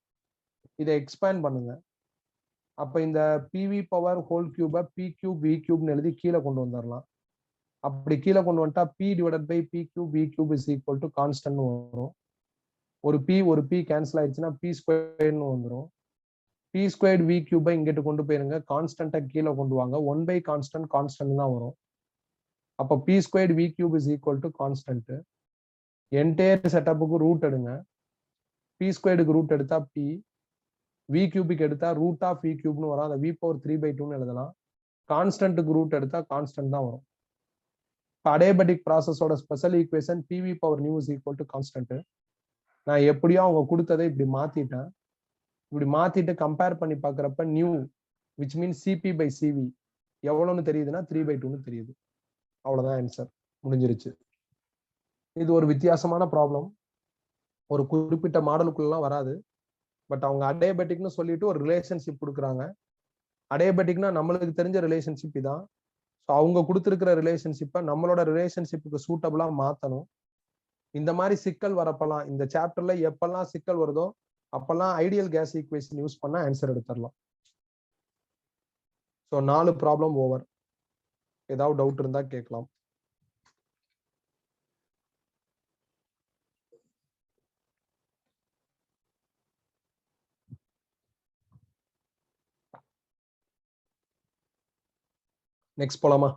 இதை எக்ஸ்பேண்ட் பண்ணுங்க. அப்ப இந்த PV பவர் ஹோல் கியூபை P கியூப் V கியூப்னு எழுதி கீழே கொண்டு வந்துடலாம். அப்படி கீழே கொண்டு வந்துட்டா P divided by P cube V cube is equal to constant வரும். ஒரு P கேன்சல் ஆயிடுச்சுன்னா P ஸ்கொயர்னு வந்துடும். P ஸ்கொயர்ட் V கியூபை இங்கிட்டு கொண்டு போயிருங்க. கான்ஸ்டன்ட்டை கீழே கொண்டு வாங்க. 1 கான்ஸ்டன்ட் தான் வரும். அப்ப P squared V cube is equal to constant. Entire செட்டப்புக்கு ரூட் எடுங்க. P ஸ்கொயர்டுக்கு ரூட் எடுத்தா P, V கியூபிக் எடுத்தா ரூட் ஆஃப் V கியூப்னு வரும். அதை V⁻3/2ன்னு எழுதலாம். கான்ஸ்டன்ட்டுக்கு ரூட் எடுத்தா கான்ஸ்டன்ட் தான் வரும். அடியபெட்டிக் ப்ராசஸோட special equation PV power nu is equal to constant. நான் எப்படியோ அவங்க கொடுத்ததை இப்படி மாத்திட்டேன். இப்படி மாத்திட்டு கம்பேர் பண்ணி பாக்குறப்ப நியூ விச் மீன்ஸ் Cp/Cv எவ்வளவுன்னு தெரியுதுன்னா 3/2ன்னு தெரியுது. அவ்வளவுதான் ஆன்சர், முடிஞ்சிருச்சு. இது ஒரு வித்தியாசமான ப்ராப்ளம். ஒரு குறிப்பிட்ட மாடலுக்குள்ளலாம் வராது. பட் அவங்க அடியபெட்டிக்னு சொல்லிட்டு ஒரு ரிலேஷன்ஷிப் கொடுக்குறாங்க. அடியபெட்டிக்னா நம்மளுக்கு தெரிஞ்ச ரிலேஷன்ஷிப் இதான். ஸோ அவங்க கொடுத்துருக்கிற ரிலேஷன்ஷிப்பை நம்மளோட ரிலேஷன்ஷிப்புக்கு சூட்டபிளா மாத்தணும். இந்த மாதிரி சிக்கல் வரப்பெல்லாம் இந்த சாப்டர்ல எப்பெல்லாம் சிக்கல் வருதோ அப்பெல்லாம் ஐடியல் கேஸ் ஈக்குவேஷன் யூஸ் பண்ணா ஆன்சர் எடுத்துடலாம். So 4 problem over. ஏதாவது டவுட் இருந்தா கேட்கலாம். நெக்ஸ்ட் போலாமா?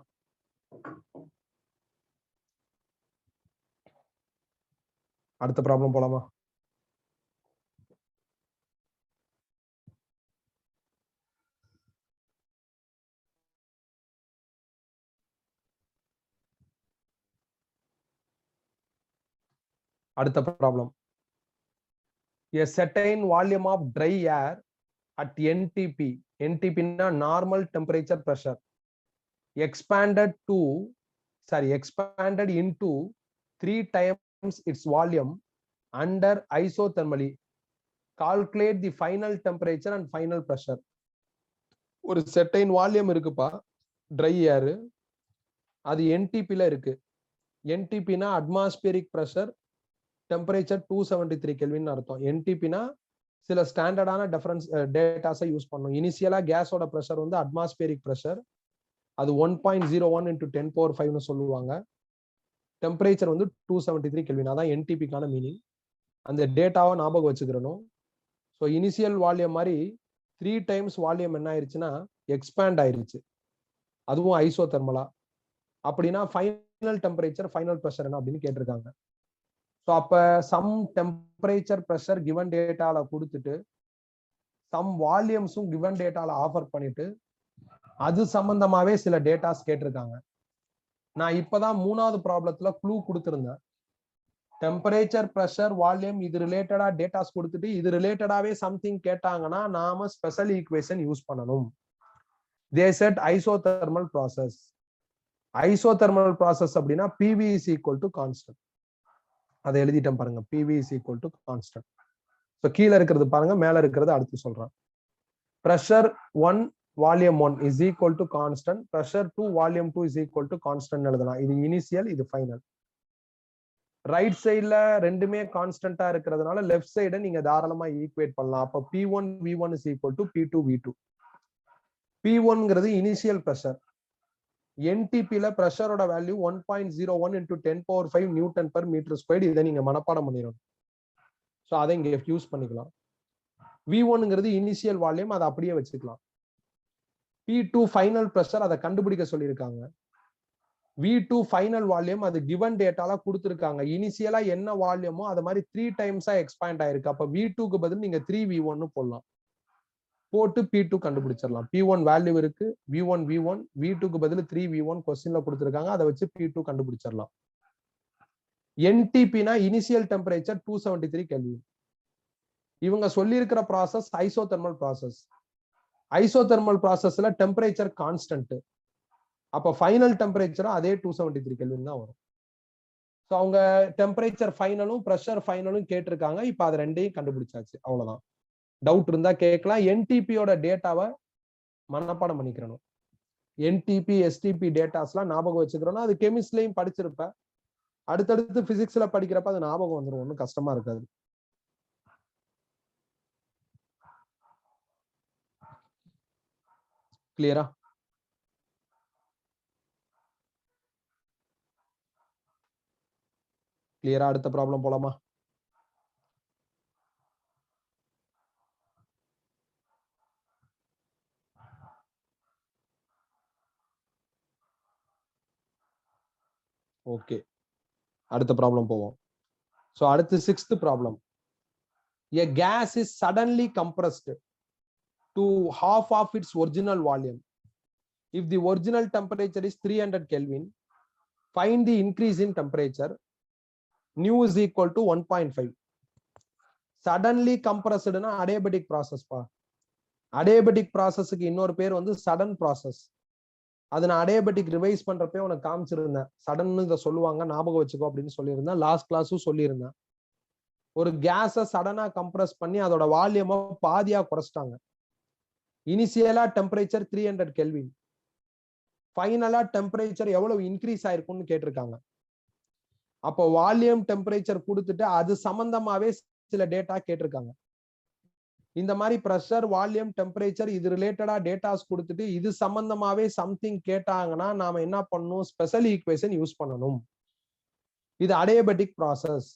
அடுத்த ப்ராப்ளம் போலாமா? அடுத்த problem. A certain volume of dry air at NTP, NTP னா normal temperature pressure, expanded into 3 times its volume under isothermally. Calculate the final temperature and final pressure. ஒரு certain volume இருக்குப்பா, try ஏர். அது என்டிபில இருக்கு. என்டிபினா atmospheric pressure temperature 273 kelvin அர்த்தம். என்டிபினா சில ஸ்டாண்டர்டான difference டேட்டாஸை use பண்ணும். இனிஷியலா கேஸோட பிரஷர் வந்து அட்மாஸ்பியரிக் பிரஷர், அது 1.01 into 10⁵ சொல்லுவாங்க. டெம்பரேச்சர் வந்து 273 கெல்வின். அதான் என்டிபிக்கான மீனிங். அந்த டேட்டாவை ஞாபகம் வச்சுக்கிறணும். ஸோ இனிஷியல் வால்யூம் மாதிரி 3 times வால்யூம் என்ன ஆயிருச்சுன்னா எக்ஸ்பேண்ட் ஆயிருச்சு, அதுவும் ஐசோதெர்மலா. அப்படின்னா ஃபைனல் டெம்பரேச்சர் ஃபைனல் ப்ரெஷர் என்ன அப்படின்னு கேட்டிருக்காங்க. ஸோ அப்ப சம் டெம்பரேச்சர் ப்ரெஷர் கிவன் டேட்டால கொடுத்துட்டு சம் வால்யூம்ஸும் கிவன் டேட்டால ஆஃபர் பண்ணிட்டு அது சம்பந்தமாவே சில டேட்டாஸ் கேட்டிருக்காங்க. நான் இப்பதான் 3வது ப்ராப்ளத்துல க்ளூ கொடுத்திருந்தேன். டெம்பரேச்சர் பிரஷர் வால்யூம் இது ரிலேட்டடா டேட்டாஸ் கொடுத்துட்டு இது ரிலேட்டடாவே சம்திங் கேட்டாங்கன்னா நாம ஸ்பெஷல் ஈக்குவேஷன் யூஸ் பண்ணணும். They said isothermal process. Isothermal process அப்படின்னா PV is equal to constant. அதை எழுதிட்டேன் பாருங்க, PV is equal to constant. So கீழே இருக்கிறது பாருங்க, மேல இருக்கிறது அடுத்து சொல்றேன். Pressure 1 volume 1 is equal to constant, pressure 2 volume 2 is equal to constant எழுதலாம். இது இனிஷியல், இது ஃபைனல். ரைட் சைட்ல ரெண்டுமே கான்ஸ்டன்டா இருக்கிறதுனால லெஃப்ட் சைடை நீங்க தாராளமா ஈக்குவேட் பண்ணலாம். அப்ப P1 V1 is equal to P2 V2. P1ங்கிறது இனிஷியல் பிரஷர். என்டிபில பிரஷரோட value 1.01 into 10⁵ newton per metre square. இதை நீங்க மனப்பாடம் பண்ணிடணும். ஸோ அதை இங்க யூஸ் பண்ணிக்கலாம். V1ங்கிறது இனிஷியல் வால்யூம், அதை அப்படியே வச்சுக்கலாம். P2 ஃபைனல் பிரஷர், அதை கண்டுபிடிக்க சொல்லியிருக்காங்க. V2 ஃபைனல் வால்யூம், அது கிவன் டேட்டால கொடுத்துருக்காங்க. இனிஷியலா என்ன வால்யூமோ அது மாதிரி 3 times எக்ஸ்பேண்ட் ஆயிருக்கு. அப்ப V2க்கு பதில் நீங்க 3V1 போடலாம், போட்டு P2 கண்டுபிடிச்சிடலாம். P1 வேல்யூ இருக்கு, V1 V2க்கு பதில் 3V1 கொஸ்டின்ல கொடுத்துருக்காங்க. அதை வச்சு P2 கண்டுபிடிச்சிடலாம். என்டிபினா இனிஷியல் டெம்பரேச்சர் 273 கெல்வின். இவங்க சொல்லியிருக்கிற ப்ராசஸ் ஐசோதெர்மல் ப்ராசஸ். ஐசோதெர்மல் ப்ராசஸ்ல டெம்பரேச்சர் கான்ஸ்டன்ட். அப்ப ஃபைனல் டெம்பரேச்சரும் அதே 273 கெல்வின் தான் வரும். ஸோ அவங்க டெம்பரேச்சர் ஃபைனலும் பிரஷர் ஃபைனலும் கேட்டிருக்காங்க. இப்ப அதை ரெண்டையும் கண்டுபிடிச்சாச்சு, அவ்வளவுதான். டவுட் இருந்தா கேட்கலாம். என்டிபியோட டேட்டாவை மனப்பாடம் பண்ணிக்கிறணும். என்டிபி எஸ்டிபி டேட்டாஸ்லாம் ஞாபகம் வச்சுக்கிறோம்னா அது கெமிஸ்ட்ரிலையும் படிச்சிருப்ப, அடுத்தடுத்து பிசிக்ஸ்ல படிக்கிறப்ப அது ஞாபகம் வந்துடும், ஒன்றும் கஷ்டமா இருக்காது. கிளியரா? கிளியரா? அடுத்த ப்ராப்ளம் போலாமா? ஓகே, அடுத்த ப்ராப்ளம் போவோம். சோ அடுத்து 6th problem. A gas is suddenly compressed to half of its original volume. If the original temperature is 300 Kelvin, find the increase in temperature. Nu is equal to 1.5. Suddenly compressed na adiabatic process பா. adiabatic processக்கு இன்னொரு பேர் வந்து sudden process. அது நான் adiabatic revise பண்றப்பே உனக்கு காமிச்சிருந்தேன். சடன்னு இதை சொல்லுவாங்க, ஞாபகம் வச்சுக்கோ அப்படின்னு சொல்லியிருந்தேன். லாஸ்ட் கிளாஸும் சொல்லியிருந்தேன். ஒரு கேஸை சடனா கம்ப்ரஸ் பண்ணி அதோட வால்யூமை பாதியா குறைச்சிட்டாங்க. இனிஷியலா டெம்பரேச்சர் 300 கெல்வின், ஃபைனலா டெம்பரேச்சர் எவ்வளவு இன்க்ரீஸ் ஆயிருக்கும்னு கேட்டிருக்காங்க. அப்போ வால்யூம் டெம்பரேச்சர் கொடுத்துட்டு அது சம்பந்தமாவே சில டேட்டா கேட்டிருக்காங்க. இந்த மாதிரி பிரஷர் வால்யூம் டெம்பரேச்சர் இது ரிலேட்டடா டேட்டாஸ் கொடுத்துட்டு இது சம்பந்தமாவே சம்திங் கேட்டாங்கன்னா நாம என்ன பண்ணணும்? ஸ்பெஷல் ஈக்குவேஷன் யூஸ் பண்ணணும். இது அடியபெட்டிக் ப்ராசஸ்.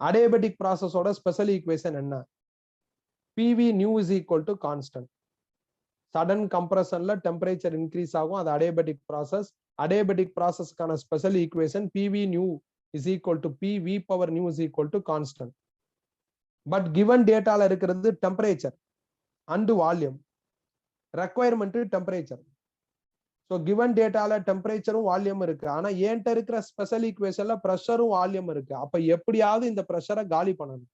அடியபெட்டிக் ப்ராசஸோட ஸ்பெஷல் ஈக்குவேஷன் என்ன? PV nu is equal to constant. Sudden கம்ப்ரஷன்ல டெம்பரேச்சர் இன்க்ரீஸ் ஆகும், அது அடியபெட்டிக் ப்ராசஸ். அடியபெட்டிக் ப்ராசஸ்க்கான special equation PV nu is equal to PV power nu is equal to constant. But given டேட்டால இருக்கிறது temperature and volume, requirement temperature. So given டேட்டால டெம்பரேச்சரும் volume இருக்கு, ஆனா ஏன்ட்ட இருக்கிற ஸ்பெஷல் ஈக்குவேஷன்ல ப்ரெஷரும் வால்யூம் இருக்கு. அப்ப எப்படியாவது இந்த ப்ரெஷரை காலி பண்ணணும்.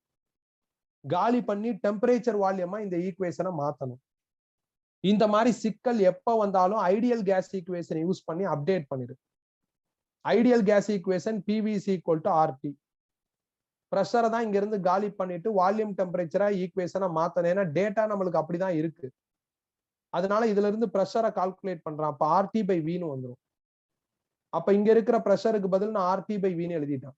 காலி பண்ணி டெம்பரேச்சர் வால்யூமா இந்த ஈக்குவேஷனை மாத்தணும். இந்த மாதிரி சிக்கல் எப்ப வந்தாலும் ஐடியல் கேஸ் ஈக்குவேஷன் யூஸ் பண்ணி அப்டேட் பண்ணிடு. Ideal gas equation PV is equal to RT. ப்ரெஷரை தான் இங்க இருந்து காலி பண்ணிட்டு வால்யூம் டெம்பரேச்சரா ஈக்குவேஷனை மாத்தணும். ஏன்னா டேட்டா நம்மளுக்கு அப்படிதான் இருக்கு. அதனால இதுல இருந்து ப்ரெஷரை கால்குலேட் பண்றான். அப்ப RT by Vன்னு வந்துடும். அப்ப இங்க இருக்கிற ப்ரெஷருக்கு பதில் நான் RT by V ன்னு எழுதிட்டேன்.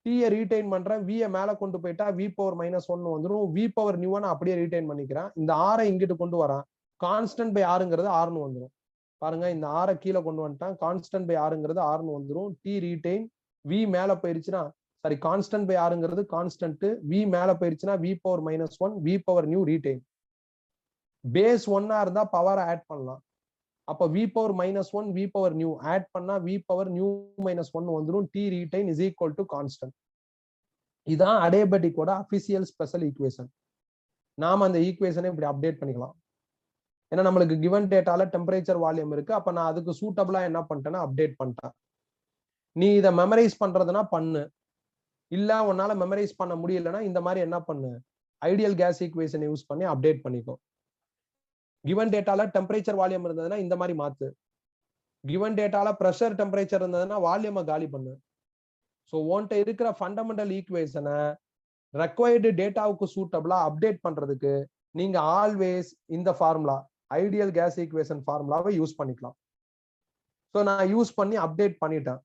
T ரீடைன் பண்றேன், V மேல கொண்டு போயிட்டா V பவர் -1 வந்துடும். V பவர் நியூ நான் அப்படியே ரீடைன் பண்ணிக்கிறேன். இந்த R இங்கிட்டு கொண்டு வரேன், கான்ஸ்டன்ட் பை Rங்கிறது Rன்னு வந்துடும். பாருங்க, இந்த R கீழே கொண்டு வந்துட்டேன், கான்ஸ்டன்ட் பை Rங்கிறது Rன்னு வந்துடும். T ரீடைன், V மேல போயிருச்சுன்னா சாரி கான்ஸ்டன்ட் பை Rங்கிறது கான்ஸ்டன்ட், V மேல போயிருச்சுன்னா V power -1, V power nu retain. Base 1 இருந்தா பவர் ஆட் பண்ணலாம். அப்ப V power -1 V power nu add பண்ணா V பவர் நியூ -1 வந்துரும். T retain is equal to constant. இதான் அடியபெட்டிக்கோட அபிஷியல் ஸ்பெஷல் ஈக்குவேஷன். நாம அந்த ஈக்குவேஷனை இப்படி அப்டேட் பண்ணிக்கலாம். ஏன்னா நம்மளுக்கு கிவன் டேட்டால டெம்பரேச்சர் வால்யூம் இருக்கு. அப்ப நான் அதுக்கு சூட்டபிளா என்ன பண்ணிட்டேன்னா அப்டேட் பண்ணிட்டேன். நீ இதை மெமரைஸ் பண்றதுன்னா பண்ணு, இல்ல உன்னால மெமரைஸ் பண்ண முடியலன்னா இந்த மாதிரி என்ன பண்ணு, ஐடியல் கேஸ் ஈக்குவேஷன் யூஸ் பண்ணி அப்டேட் பண்ணிக்கோ. கிவன் டேட்டால டெம்பரேச்சர் வால்யூம் இருந்ததுன்னா இந்த மாதிரி மாத்து. கிவன் டேட்டால பிரஷர் டெம்பரேச்சர் இருந்ததுன்னா வால்யூமை காலி பண்ணு. ஸோ உன்கிட்ட இருக்கிற ஃபண்டமெண்டல் ஈக்குவேஷனை ரெக்வயர்டு டேட்டாவுக்கு சூட்டபிளா அப்டேட் பண்றதுக்கு நீங்க ஆல்வேஸ் இந்த ஃபார்முலா, ஐடியல் கேஸ் ஈக்குவேஷன் ஃபார்முலாவை யூஸ் பண்ணிக்கலாம். ஸோ நான் யூஸ் பண்ணி அப்டேட் பண்ணிட்டேன்.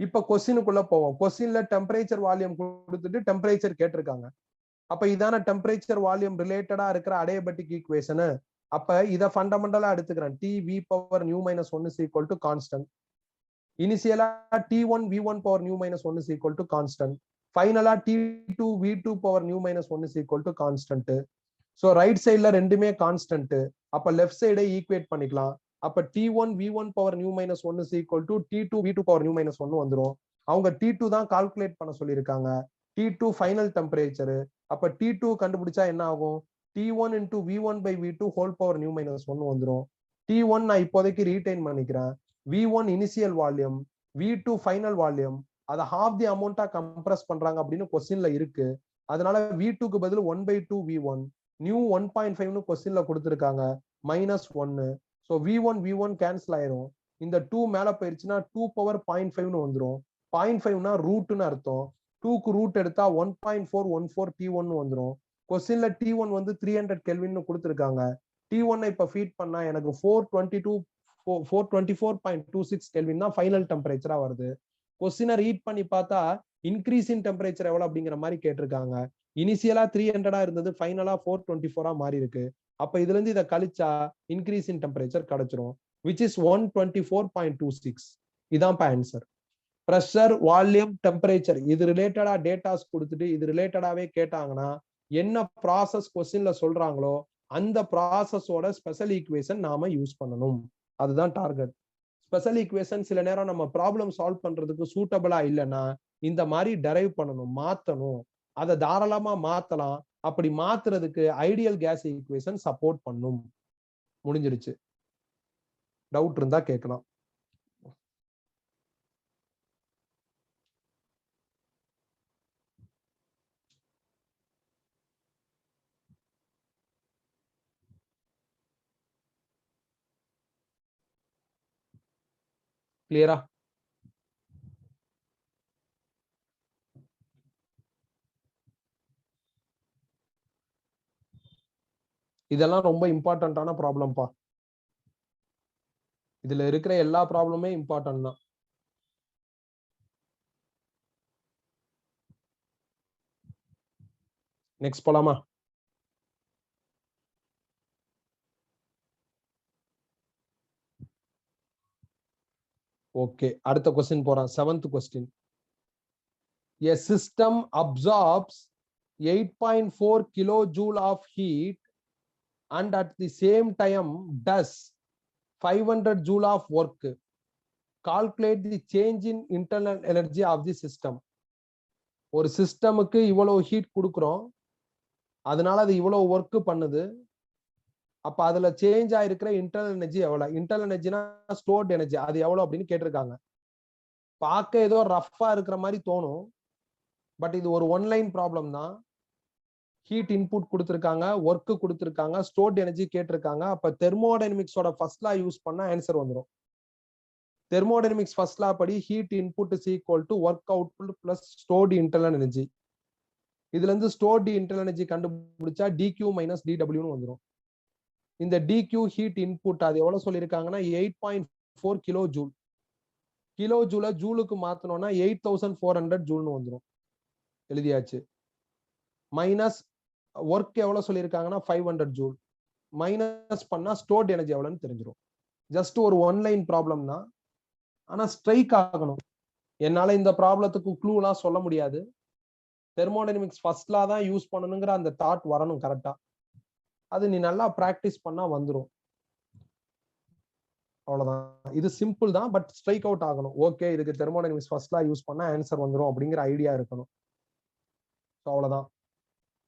இப்ப கொஸ்டினுக்குள்ள போவோம். கொஸ்டின்ல டெம்பரேச்சர் வால்யூம் கொடுத்துட்டு டெம்பரேச்சர் கேட்டிருக்காங்க. அப்ப இதான டெம்பரேச்சர் வால்யூம் ரிலேட்டடா இருக்கிற அடியபெட்டிக் ஈக்குவேஷன். அப்ப இத ஃபண்டமெண்டலா எடுத்துக்கிறேன். T V power nu minus 1 is equal to constant. இனிஷியலா T1 V1 power nu minus 1 is equal to constant. ஃபைனலா T2 V2 power nu minus 1 is equal to constant. So right சைடுல ரெண்டுமே constant. அப்ப left சைடை equate பண்ணிக்கலாம். அப்ப T1 V1 power nu minus 1 is equal to T2 V2 power nu minus 1 வந்துரும். அவங்க T2 தான் கால்குலேட் பண்ண சொல்லியிருக்காங்க. T2 final temperature. அப்ப T2 கண்டுபிடிச்சா என்ன ஆகும்? T1 into V1 by V2 whole power nu minus 1 வந்துரும். T1 நான் இப்போதைக்கு ரீடைன் பண்ணிக்கிறேன். V1 initial volume, V2 final volume. அதை ஹாஃப் தி அமௌண்டா கம்ப்ரஸ் பண்றாங்க அப்படின்னு கொஸ்டின்ல இருக்கு. அதனால V2க்கு பதில் 1/2 V1, நியூ 1.5னு கொஸ்டின்ல கொடுத்துருக்காங்க, -1. ஸோ V1 கேன்சல் ஆயிரும். இந்த 2 மேல போயிருச்சுன்னா 2 பவர் 0.5னு வந்துடும். 0.5னா ரூட்னு அர்த்தம். 2க்கு ரூட் எடுத்தா 1.414 T1 வந்துடும். கொஸ்டின்ல T1 வந்து 300 கெல்வின் கொடுத்துருக்காங்க. T1 இப்ப ஃபீட் பண்ணா எனக்கு 424.26 கெல்வின் தான் ஃபைனல் டெம்பரேச்சரா வருது. கொஸ்டினை ரீட் பண்ணி பார்த்தா இன்க்ரீஸ் இன் டெம்பரேச்சர் எவ்வளவு அப்படிங்கிற மாதிரி கேட்டிருக்காங்க. இனிஷியலா 300 இருந்தது, ஃபைனலா 424 மாறி இருக்கு. அப்ப இதுல இருந்து இதை கழிச்சா இன்க்ரீஸ் இன் டெம்பரேச்சர் கிடைச்சிரும், which is 124.26. இதான் ஆன்சர். பிரஷர், வால்யூம், டெம்பரேச்சர் இது ரிலேட்டடா டேட்டாஸ் கொடுத்துட்டு இது ரிலேட்டடாவே கேட்டாங்கன்னா என்ன ப்ராசஸ் கொஸ்டின்ல சொல்றாங்களோ அந்த ப்ராசஸோட ஸ்பெஷல் ஈக்குவேஷன் நாம யூஸ் பண்ணணும். அதுதான் டார்கெட். ஸ்பெஷல் ஈக்குவேஷன் சில நேரம் நம்ம ப்ராப்ளம் சால்வ் பண்றதுக்கு சூட்டபிளா இல்லைன்னா இந்த மாதிரி டெரைவ் பண்ணணும், மாத்தணும். அதை தாராளமா மாத்தலாம். அப்படி மாத்துறதுக்கு ஐடியல் கேஸ் ஈக்குவேஷன் சப்போர்ட் பண்ணும். முடிஞ்சிருச்சு. டவுட் இருந்தா கேட்கலாம். கிளியரா? இதெல்லாம் ரொம்ப இம்பார்ட்டன்டான ப்ராப்ளம்பா. இதுல இருக்கிற எல்லா ப்ராப்ளமே இம்பார்ட்டன்ட் தான். நெக்ஸ்ட் போலாமா? ஓகே, அடுத்த கொஸ்டின் போறேன். 7th question. A system absorbs 8.4 kilojoule of heat and at the same time does 500 joule of work. Calculate the change in internal energy of the system. ஒரு சிஸ்டமுக்கு இவ்வளவு ஹீட் கொடுக்குறோம், அதனால அது இவ்வளவு ஒர்க் பண்ணுது. அப்ப அதுல சேஞ்ச் ஆயிருக்கிற இன்டர்னல் எனர்ஜி எவ்வளவு? இன்டர்னல் எனர்ஜினா ஸ்டோர்ட் எனர்ஜி, அது எவ்வளவு அப்படின்னு கேட்டிருக்காங்க. பார்க்க ஏதோ ரஃபா இருக்கிற மாதிரி தோணும், பட் இது ஒரு ஒன்லைன் ப்ராப்ளம் தான். ஹீட் இன்புட் கொடுத்துருக்காங்க, ஒர்க் கொடுத்துருக்காங்க, ஸ்டோர்ட் எனர்ஜி கேட்டிருக்காங்க. அப்ப தெர்மோடைனமிக்ஸோட ஃபர்ஸ்ட் லா யூஸ் பண்ணா ஆன்சர் வந்துடும். தெர்மோடைனமிக்ஸ் ஃபர்ஸ்ட் லா படி heat input is equal to work output plus stored internal energy. இதுல இருந்து ஸ்டோர்ட் இன்டர்னல் எனர்ஜி கண்டுபிடிச்சா DQ மைனஸ் DWன்னு வந்துடும். இந்த DQ ஹீட் இன்புட் அது எவ்வளவு சொல்லியிருக்காங்கன்னா 8.4 கிலோ ஜூல். கிலோ ஜூல ஜூலுக்கு மாத்தணும்னா 8400 ஜூல்னு வந்துடும். எழுதியாச்சு. மைனஸ் ஒர்க் எவ்வளவு சொல்லியிருக்காங்கன்னா 500 ஜூல். மைனஸ் பண்ணா ஸ்டோர்ட் எனர்ஜி எவ்வளவுன்னு தெரிஞ்சிடும். ஜஸ்ட் ஒரு ஒன் லைன் ப்ராப்ளம் தான். ஆனா ஸ்ட்ரைக் ஆகணும். என்னால இந்த ப்ராப்ளத்துக்கு க்ளூலாம் சொல்ல முடியாது. தெர்மோடைனமிக்ஸ் ஃபர்ஸ்ட் லா தான் யூஸ் பண்ணணுங்கிற அந்த தாட் வரணும் கரெக்டா. அது நீ நல்லா பிராக்டிஸ் பண்ணா வந்துடும். அவ்வளவுதான். இது சிம்பிள் தான், பட் ஸ்ட்ரைக் அவுட் ஆகணும். ஓகே, இதுக்கு தெர்மோடைனமிக்ஸ் ஃபர்ஸ்ட் லா யூஸ் பண்ணா ஆன்சர் வந்துடும் அப்படிங்கிற ஐடியா இருக்கணும். அவ்வளவுதான்.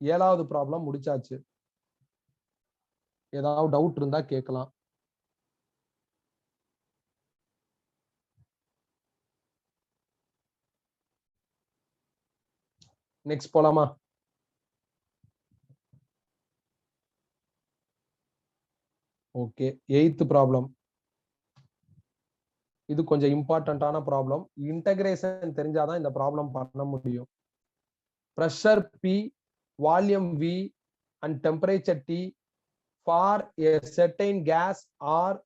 7வது ப்ராப்ளம் முடிச்சாச்சு. ஏதாவது டவுட் இருந்தா கேட்கலாம். நெக்ஸ்ட் போலாமா? Okay, 8th problem. இது கொஞ்சம் இம்பார்ட்டன்டான ப்ராப்ளம். இன்டகிரேஷன் தெரிஞ்சாதான் இந்த ப்ராப்ளம் பண்ண முடியும். Pressure P, volume V and temperature T for a certain gas are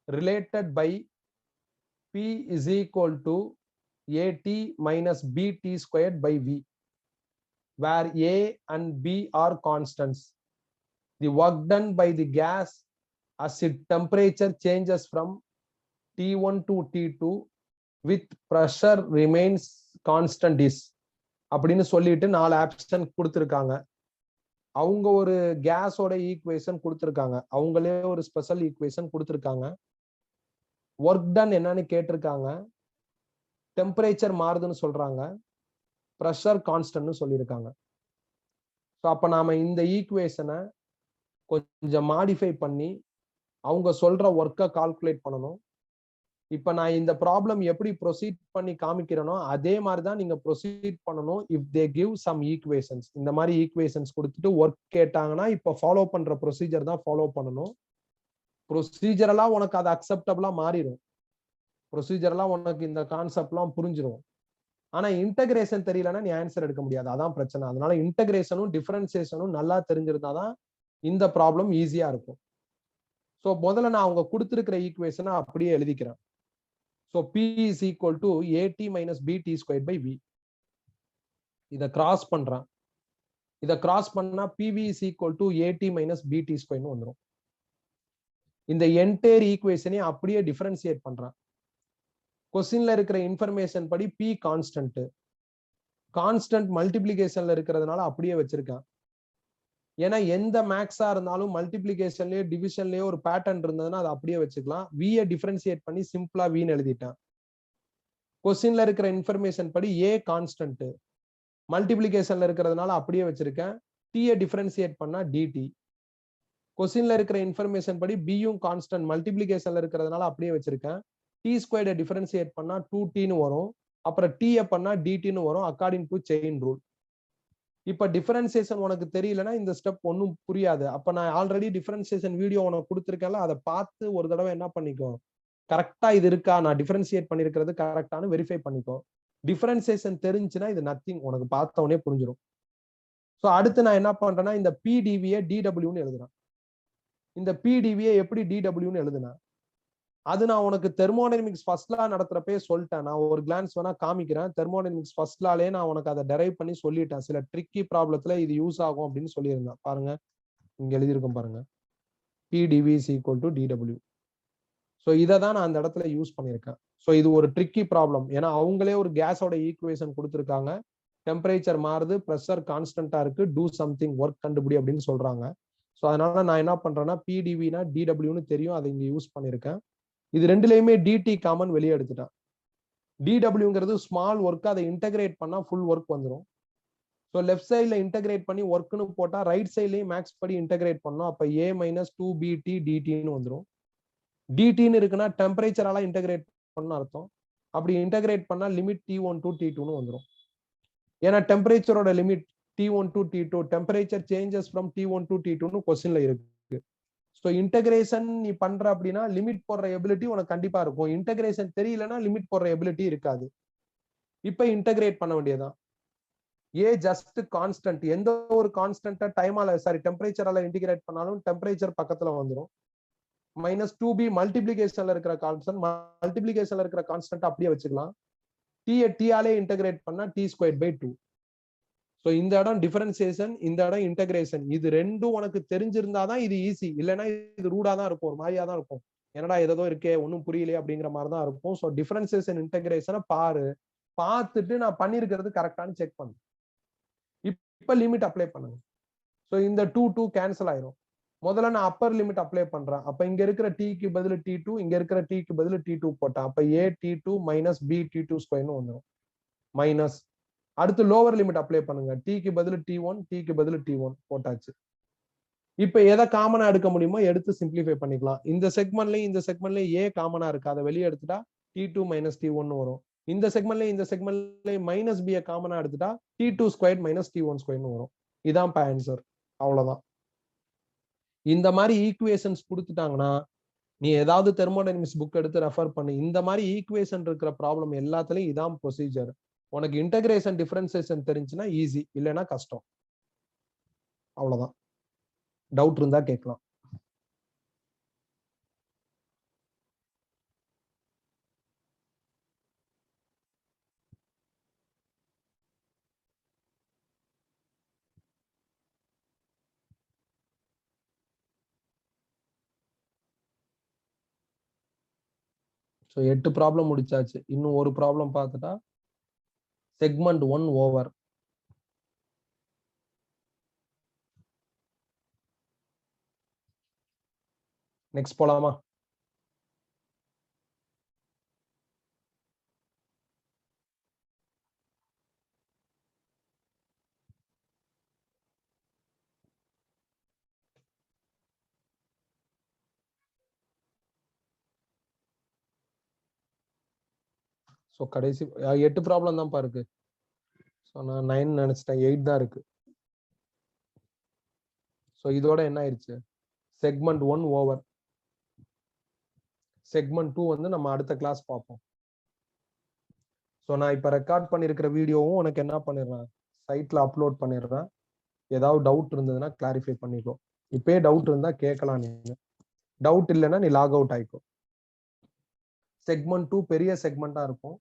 related by P is equal to AT minus BT squared by V, where A and B are constants. The work done by the gas as its temperature changes from T1 to T2 with pressure remains constant is அப்படின்னு சொல்லிட்டு 4 option கொடுத்திருக்காங்க. அவங்க ஒரு கேஸோட equation கொடுத்திருக்காங்க. அவங்களே ஒரு special equation கொடுத்திருக்காங்க. ஒர்க் டன் என்னன்னு கேட்டிருக்காங்க. டெம்பரேச்சர் மாறுதுன்னு சொல்றாங்க. பிரஷர் கான்ஸ்டன்ட்னு சொல்லியிருக்காங்க. ஸோ அப்ப நாம இந்த ஈக்குவேஷனை கொஞ்சம் மாடிஃபை பண்ணி அவங்க சொல்ற ஒர்க்கை கால்குலேட் பண்ணணும். இப்ப நான் இந்த ப்ராப்ளம் எப்படி ப்ரொசீட் பண்ணி காமிக்கிறேனோ அதே மாதிரி தான் நீங்க ப்ரொசீட் பண்ணணும். If they give some equations, இந்த மாதிரி ஈக்குவேஷன்ஸ் கொடுத்துட்டு ஒர்க் கேட்டாங்கன்னா இப்ப ஃபாலோ பண்ற ப்ரொசீஜர் தான் ஃபாலோ பண்ணணும். ப்ரொசீஜரெல்லாம் உனக்கு அது அக்செப்டபிளா மாறிடும். ப்ரொசீஜரெல்லாம் உனக்கு இந்த கான்செப்ட்லாம் புரிஞ்சிடும். ஆனா இன்டகிரேஷன் தெரியலன்னா நீ ஆன்சர் எடுக்க முடியாது. அதான் பிரச்சனை. அதனால இன்டகிரேஷனும் டிஃபரன்சியேஷனும் நல்லா தெரிஞ்சிருந்தாதான் இந்த ப்ராப்ளம் ஈஸியா இருக்கும். ஸோ முதல்ல நான் அவங்க கொடுத்திருக்கிற ஈக்குவேஷனை அப்படியே எழுதிக்கிறேன். So P is equal to AT minus BT squared by V. இத கிராஸ் பண்றேன். இத கிராஸ் பண்ணா PV is equal to AT minus BT squared வந்துரும். இந்த என்டையர் ஈக்குவேஷனை அப்படியே டிஃபரன்ஷியேட் பண்றேன். क्वेश्चनல இருக்கிற இன்ஃபர்மேஷன் படி P கான்ஸ்டன்ட். கான்ஸ்டன்ட் மல்டிப்ளிகேஷன்ல இருக்கிறதுனால அப்படியே வச்சிருக்கேன். ஏன்னா எந்த மேக்ஸா இருந்தாலும் மல்டிப்ளிகேஷன்லயே டிவிஷன்லயே ஒரு பேட்டர்ன் இருந்ததுன்னா அதை அப்படியே வச்சுக்கலாம். V-ய டிஃபரன்ஷியேட் பண்ணி சிம்பிளா V-ன்னு எழுதிட்டேன். क्वेश्चनல இருக்கிற இன்ஃபர்மேஷன் படி A கான்ஸ்டன்ட், மல்டிப்ளிகேஷன்ல இருக்கிறதுனால அப்படியே வச்சிருக்கேன். T-ய டிஃபரன்ஷியேட் பண்ணா DT. क्वेश्चनல இருக்கிற இன்ஃபர்மேஷன் படி B-யும் கான்ஸ்டன்ட், மல்டிப்ளிகேஷன்ல இருக்கிறதுனால அப்படியே வச்சிருக்கேன். T ஸ்கொயர்ட டிஃபரன்ஷியேட் பண்ணா 2T-ன்னு வரும். அப்புறம் T-ய பண்ணா DT-ன்னு வரும் அக்கார்டிங் டு செயின் ரூல். இப்ப டிஃபரன்சியேஷன் உனக்கு தெரியலன்னா இந்த ஸ்டெப் ஒன்னும் புரியாது. அப்ப நான் ஆல்ரெடி டிஃபரன்சியேஷன் வீடியோ உனக்கு கொடுத்துருக்கேன்ல, அதை பார்த்து ஒரு தடவை என்ன பண்ணிக்கோ, கரெக்டா இது இருக்கா, நான் டிஃபரன்சியேட் பண்ணிருக்கிறது கரெக்டானு வெரிஃபை பண்ணிக்கோ. டிஃபரன்சியேஷன் தெரிஞ்சுன்னா இது நத்திங், உனக்கு பார்த்த உடனே புரிஞ்சிடும். ஸோ அடுத்து நான் என்ன பண்றேன்னா இந்த PdV-ய DW-ன்னு எழுதுறேன். இந்த PdV-ய எப்படி DW-ன்னு எழுதுனா அது நான் உனக்கு தெர்மோடைனமிக்ஸ் ஃபர்ஸ்ட் லா நடத்துறப்பே சொல்லிட்டேன். நான் ஒரு கிளான்ஸ் வேணா காமிக்கிறேன். தெர்மோடைனமிக்ஸ் ஃபர்ஸ்ட் லாலே நான் உனக்கு அதை டெரைவ் பண்ணி சொல்லிட்டேன். சில ட்ரிக்கி ப்ராப்ளத்துல இது யூஸ் ஆகும் அப்படின்னு சொல்லியிருந்தேன். பாருங்க, இங்க எழுதியிருக்கோம் பாருங்க, PdV is equal to DW. So இதை தான் நான் அந்த இடத்துல யூஸ் பண்ணியிருக்கேன். ஸோ இது ஒரு ட்ரிக்கி ப்ராப்ளம். ஏன்னா அவங்களே ஒரு கேஸோட ஈக்குவேஷன் கொடுத்துருக்காங்க. டெம்பரேச்சர் மாறுது, ப்ரெஷர் கான்ஸ்டன்டா இருக்கு, டூ சம்திங் ஒர்க் கண்டுபிடி அப்படின்னு சொல்றாங்க. ஸோ அதனால நான் என்ன பண்றேன்னா PdV-னா DW-ன்னு தெரியும், அதை இங்க யூஸ் பண்ணியிருக்கேன். இது ரெண்டுலயுமே DT காமன் வெளியே எடுத்துட்டேன். DW-ங்கிறது ஸ்மால் ஒர்க், அதை இன்டகிரேட் பண்ணா ஃபுல் ஒர்க் வந்துடும். ஸோ லெஃப்ட் சைட்ல இன்டகிரேட் பண்ணி ஒர்க்னு போட்டா ரைட் சைட்லயும் மேக்ஸ் படி இன்டகிரேட் பண்ணோம். அப்ப A minus 2BT DT-ன்னு வந்துடும். DT-ன்னு இருக்குன்னா டெம்பரேச்சரால இன்டகிரேட் பண்ண அர்த்தம். அப்படி இன்டகிரேட் பண்ணா லிமிட் T1 to T2-ன்னு வந்துடும். ஏன்னா டெம்பரேச்சரோட limit T1 to T2, temperature changes from T1 to T2-ன்னு கொஸ்டின்ல இருக்கு. ஸோ இன்டகிரேஷன் நீ பண்ற அப்படின்னா லிமிட் போடுற எபிலிட்டி உனக்கு கண்டிப்பா இருக்கும். இன்டகிரேஷன் தெரியலன்னா லிமிட் போடுற எபிலிட்டி இருக்காது. இப்ப இன்டகிரேட் பண்ண வேண்டியதான். ஏ ஜஸ்ட் கான்ஸ்டன்ட், எந்த ஒரு கான்ஸ்டன்ட்டை டைமால டெம்பரேச்சரால இன்டிகிரேட் பண்ணாலும் டெம்பரேச்சர் பக்கத்துல வந்துடும். மைனஸ் 2b மல்டிபிளிகேஷன்ல இருக்கிற கான்ஸ்டன்ட், மல்டிபிளிகேஷன்ல இருக்கிற கான்ஸ்டன்ட் அப்படியே வச்சுக்கலாம். t ஆலே இன்டகிரேட் பண்ணா t ஸ்கொயர் பை 2. ஸோ இந்த இடம் டிஃபரன்சியேஷன், இந்த இடம் இன்டகிரேஷன், இது ரெண்டும் உனக்கு தெரிஞ்சிருந்தாதான் இது ஈஸி. இல்லைன்னா இது ரூடா தான் இருக்கும், ஒரு மாதிரியா தான் இருக்கும். என்னடா ஏதோ இருக்கே ஒன்னும் புரியலையே அப்படிங்கிற மாதிரி தான் இருக்கும். ஸோ டிஃபரன்சியேஷன் இன்டகிரேஷனை பாரு, பார்த்துட்டு நான் பண்ணிருக்கிறது கரெக்டானு செக் பண்ணு. இப்ப லிமிட் அப்ளை பண்ணுங்க. ஸோ இந்த 2 கேன்சல் ஆயிரும். முதல்ல நான் அப்பர் லிமிட் அப்ளை பண்றேன். அப்ப இங்க இருக்கிற t-க்கு பதில் t2, இங்க இருக்கிற t-க்கு பதில் t2 போட்டேன். அப்ப a t2 minus b t2 ஸ்கொயர்னு வந்துடும். மைனஸ் அடுத்து லோவர் லிமிட் அப்ளை பண்ணுங்க. t-க்கு பதில் t1, t-க்கு பதில் t1 போட்டாச்சு. இப்ப எதை காமனா எடுக்க முடியுமோ எடுத்து சிம்பிளிஃபை பண்ணிக்கலாம். இந்த செக்மெண்ட்லயும் a காமனா இருக்கு, அதை வெளியே எடுத்துட்டா t2 மைனஸ் t1 வரும். இந்த செக்மெண்ட்லயும் மைனஸ் b காமனா எடுத்துட்டா t2 ஸ்கொயர் மைனஸ் t1 ஸ்கொயர்னு வரும். இதான் ஆன்சர். அவ்வளவுதான். இந்த மாதிரி ஈக்குவேஷன்ஸ் கொடுத்துட்டாங்கன்னா நீ ஏதாவது தெர்மோடைனமிக்ஸ் புக் எடுத்து ரெஃபர் பண்ணு. இந்த மாதிரி ஈக்குவேஷன் இருக்கிற ப்ராப்ளம் எல்லாத்துலயும் இதான் ப்ரொசீஜர். உனக்கு இன்டகிரேஷன் டிஃபரன்சியேஷன் தெரிஞ்சுன்னா ஈஸி, இல்லைன்னா கஷ்டம். அவ்வளவுதான். டவுட் இருந்தா கேட்கலாம். ஸோ 8 ப்ராப்ளம் முடிச்சாச்சு. இன்னும் ஒரு ப்ராப்ளம் பார்த்துட்டா செக்மெண்ட் 1 ஓவர். நெக்ஸ்ட் போலாமா? ஸோ கடைசி 8 ப்ராப்ளம் தான் இருக்கு. ஸோ நான் 9 நினைச்சிட்டேன், 8 தான் இருக்கு. ஸோ இதோட என்ன ஆயிடுச்சு? Segment 1 over. செக்மெண்ட் 2 வந்து நம்ம அடுத்த கிளாஸ் பார்ப்போம். ஸோ நான் இப்போ ரெக்கார்ட் பண்ணியிருக்கிற வீடியோவும் உனக்கு என்ன பண்ணிடுறேன், சைட்ல அப்லோட் பண்ணிடுறேன். ஏதாவது டவுட் இருந்ததுன்னா கிளாரிஃபை பண்ணிக்கோ. இப்பயே டவுட் இருந்தா கேட்கலாம். நீங்க டவுட் இல்லைன்னா நீ லாக் அவுட் ஆயிக்கோ. செக்மெண்ட் 2 பெரிய செக்மெண்டா இருக்கும்.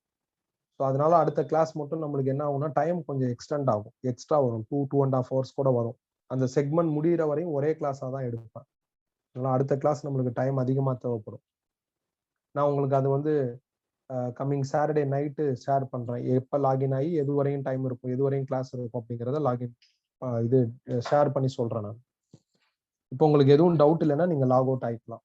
ஸோ அதனால அடுத்த கிளாஸ் மட்டும் நம்மளுக்கு என்ன ஆகும்னா டைம் கொஞ்சம் எக்ஸ்டெண்ட் ஆகும், எக்ஸ்ட்ரா வரும். 2.5 hours கூட வரும். அந்த செக்மெண்ட் முடிகிற வரையும் ஒரே கிளாஸாக தான் எடுப்பேன். அதனால அடுத்த கிளாஸ் நம்மளுக்கு டைம் அதிகமாக தேவைப்படும். நான் உங்களுக்கு அது வந்து கம்மிங் சாட்டர்டே நைட்டு ஷேர் பண்றேன். எப்போ லாகின் ஆகி எது வரையும் டைம் இருக்கும், எது வரையும் கிளாஸ் இருக்கும் அப்படிங்கிறத லாகின் இது ஷேர் பண்ணி சொல்றேன் நான். இப்போ உங்களுக்கு எதுவும் டவுட் இல்லைன்னா நீங்க லாக் அவுட் ஆயிக்கலாம்.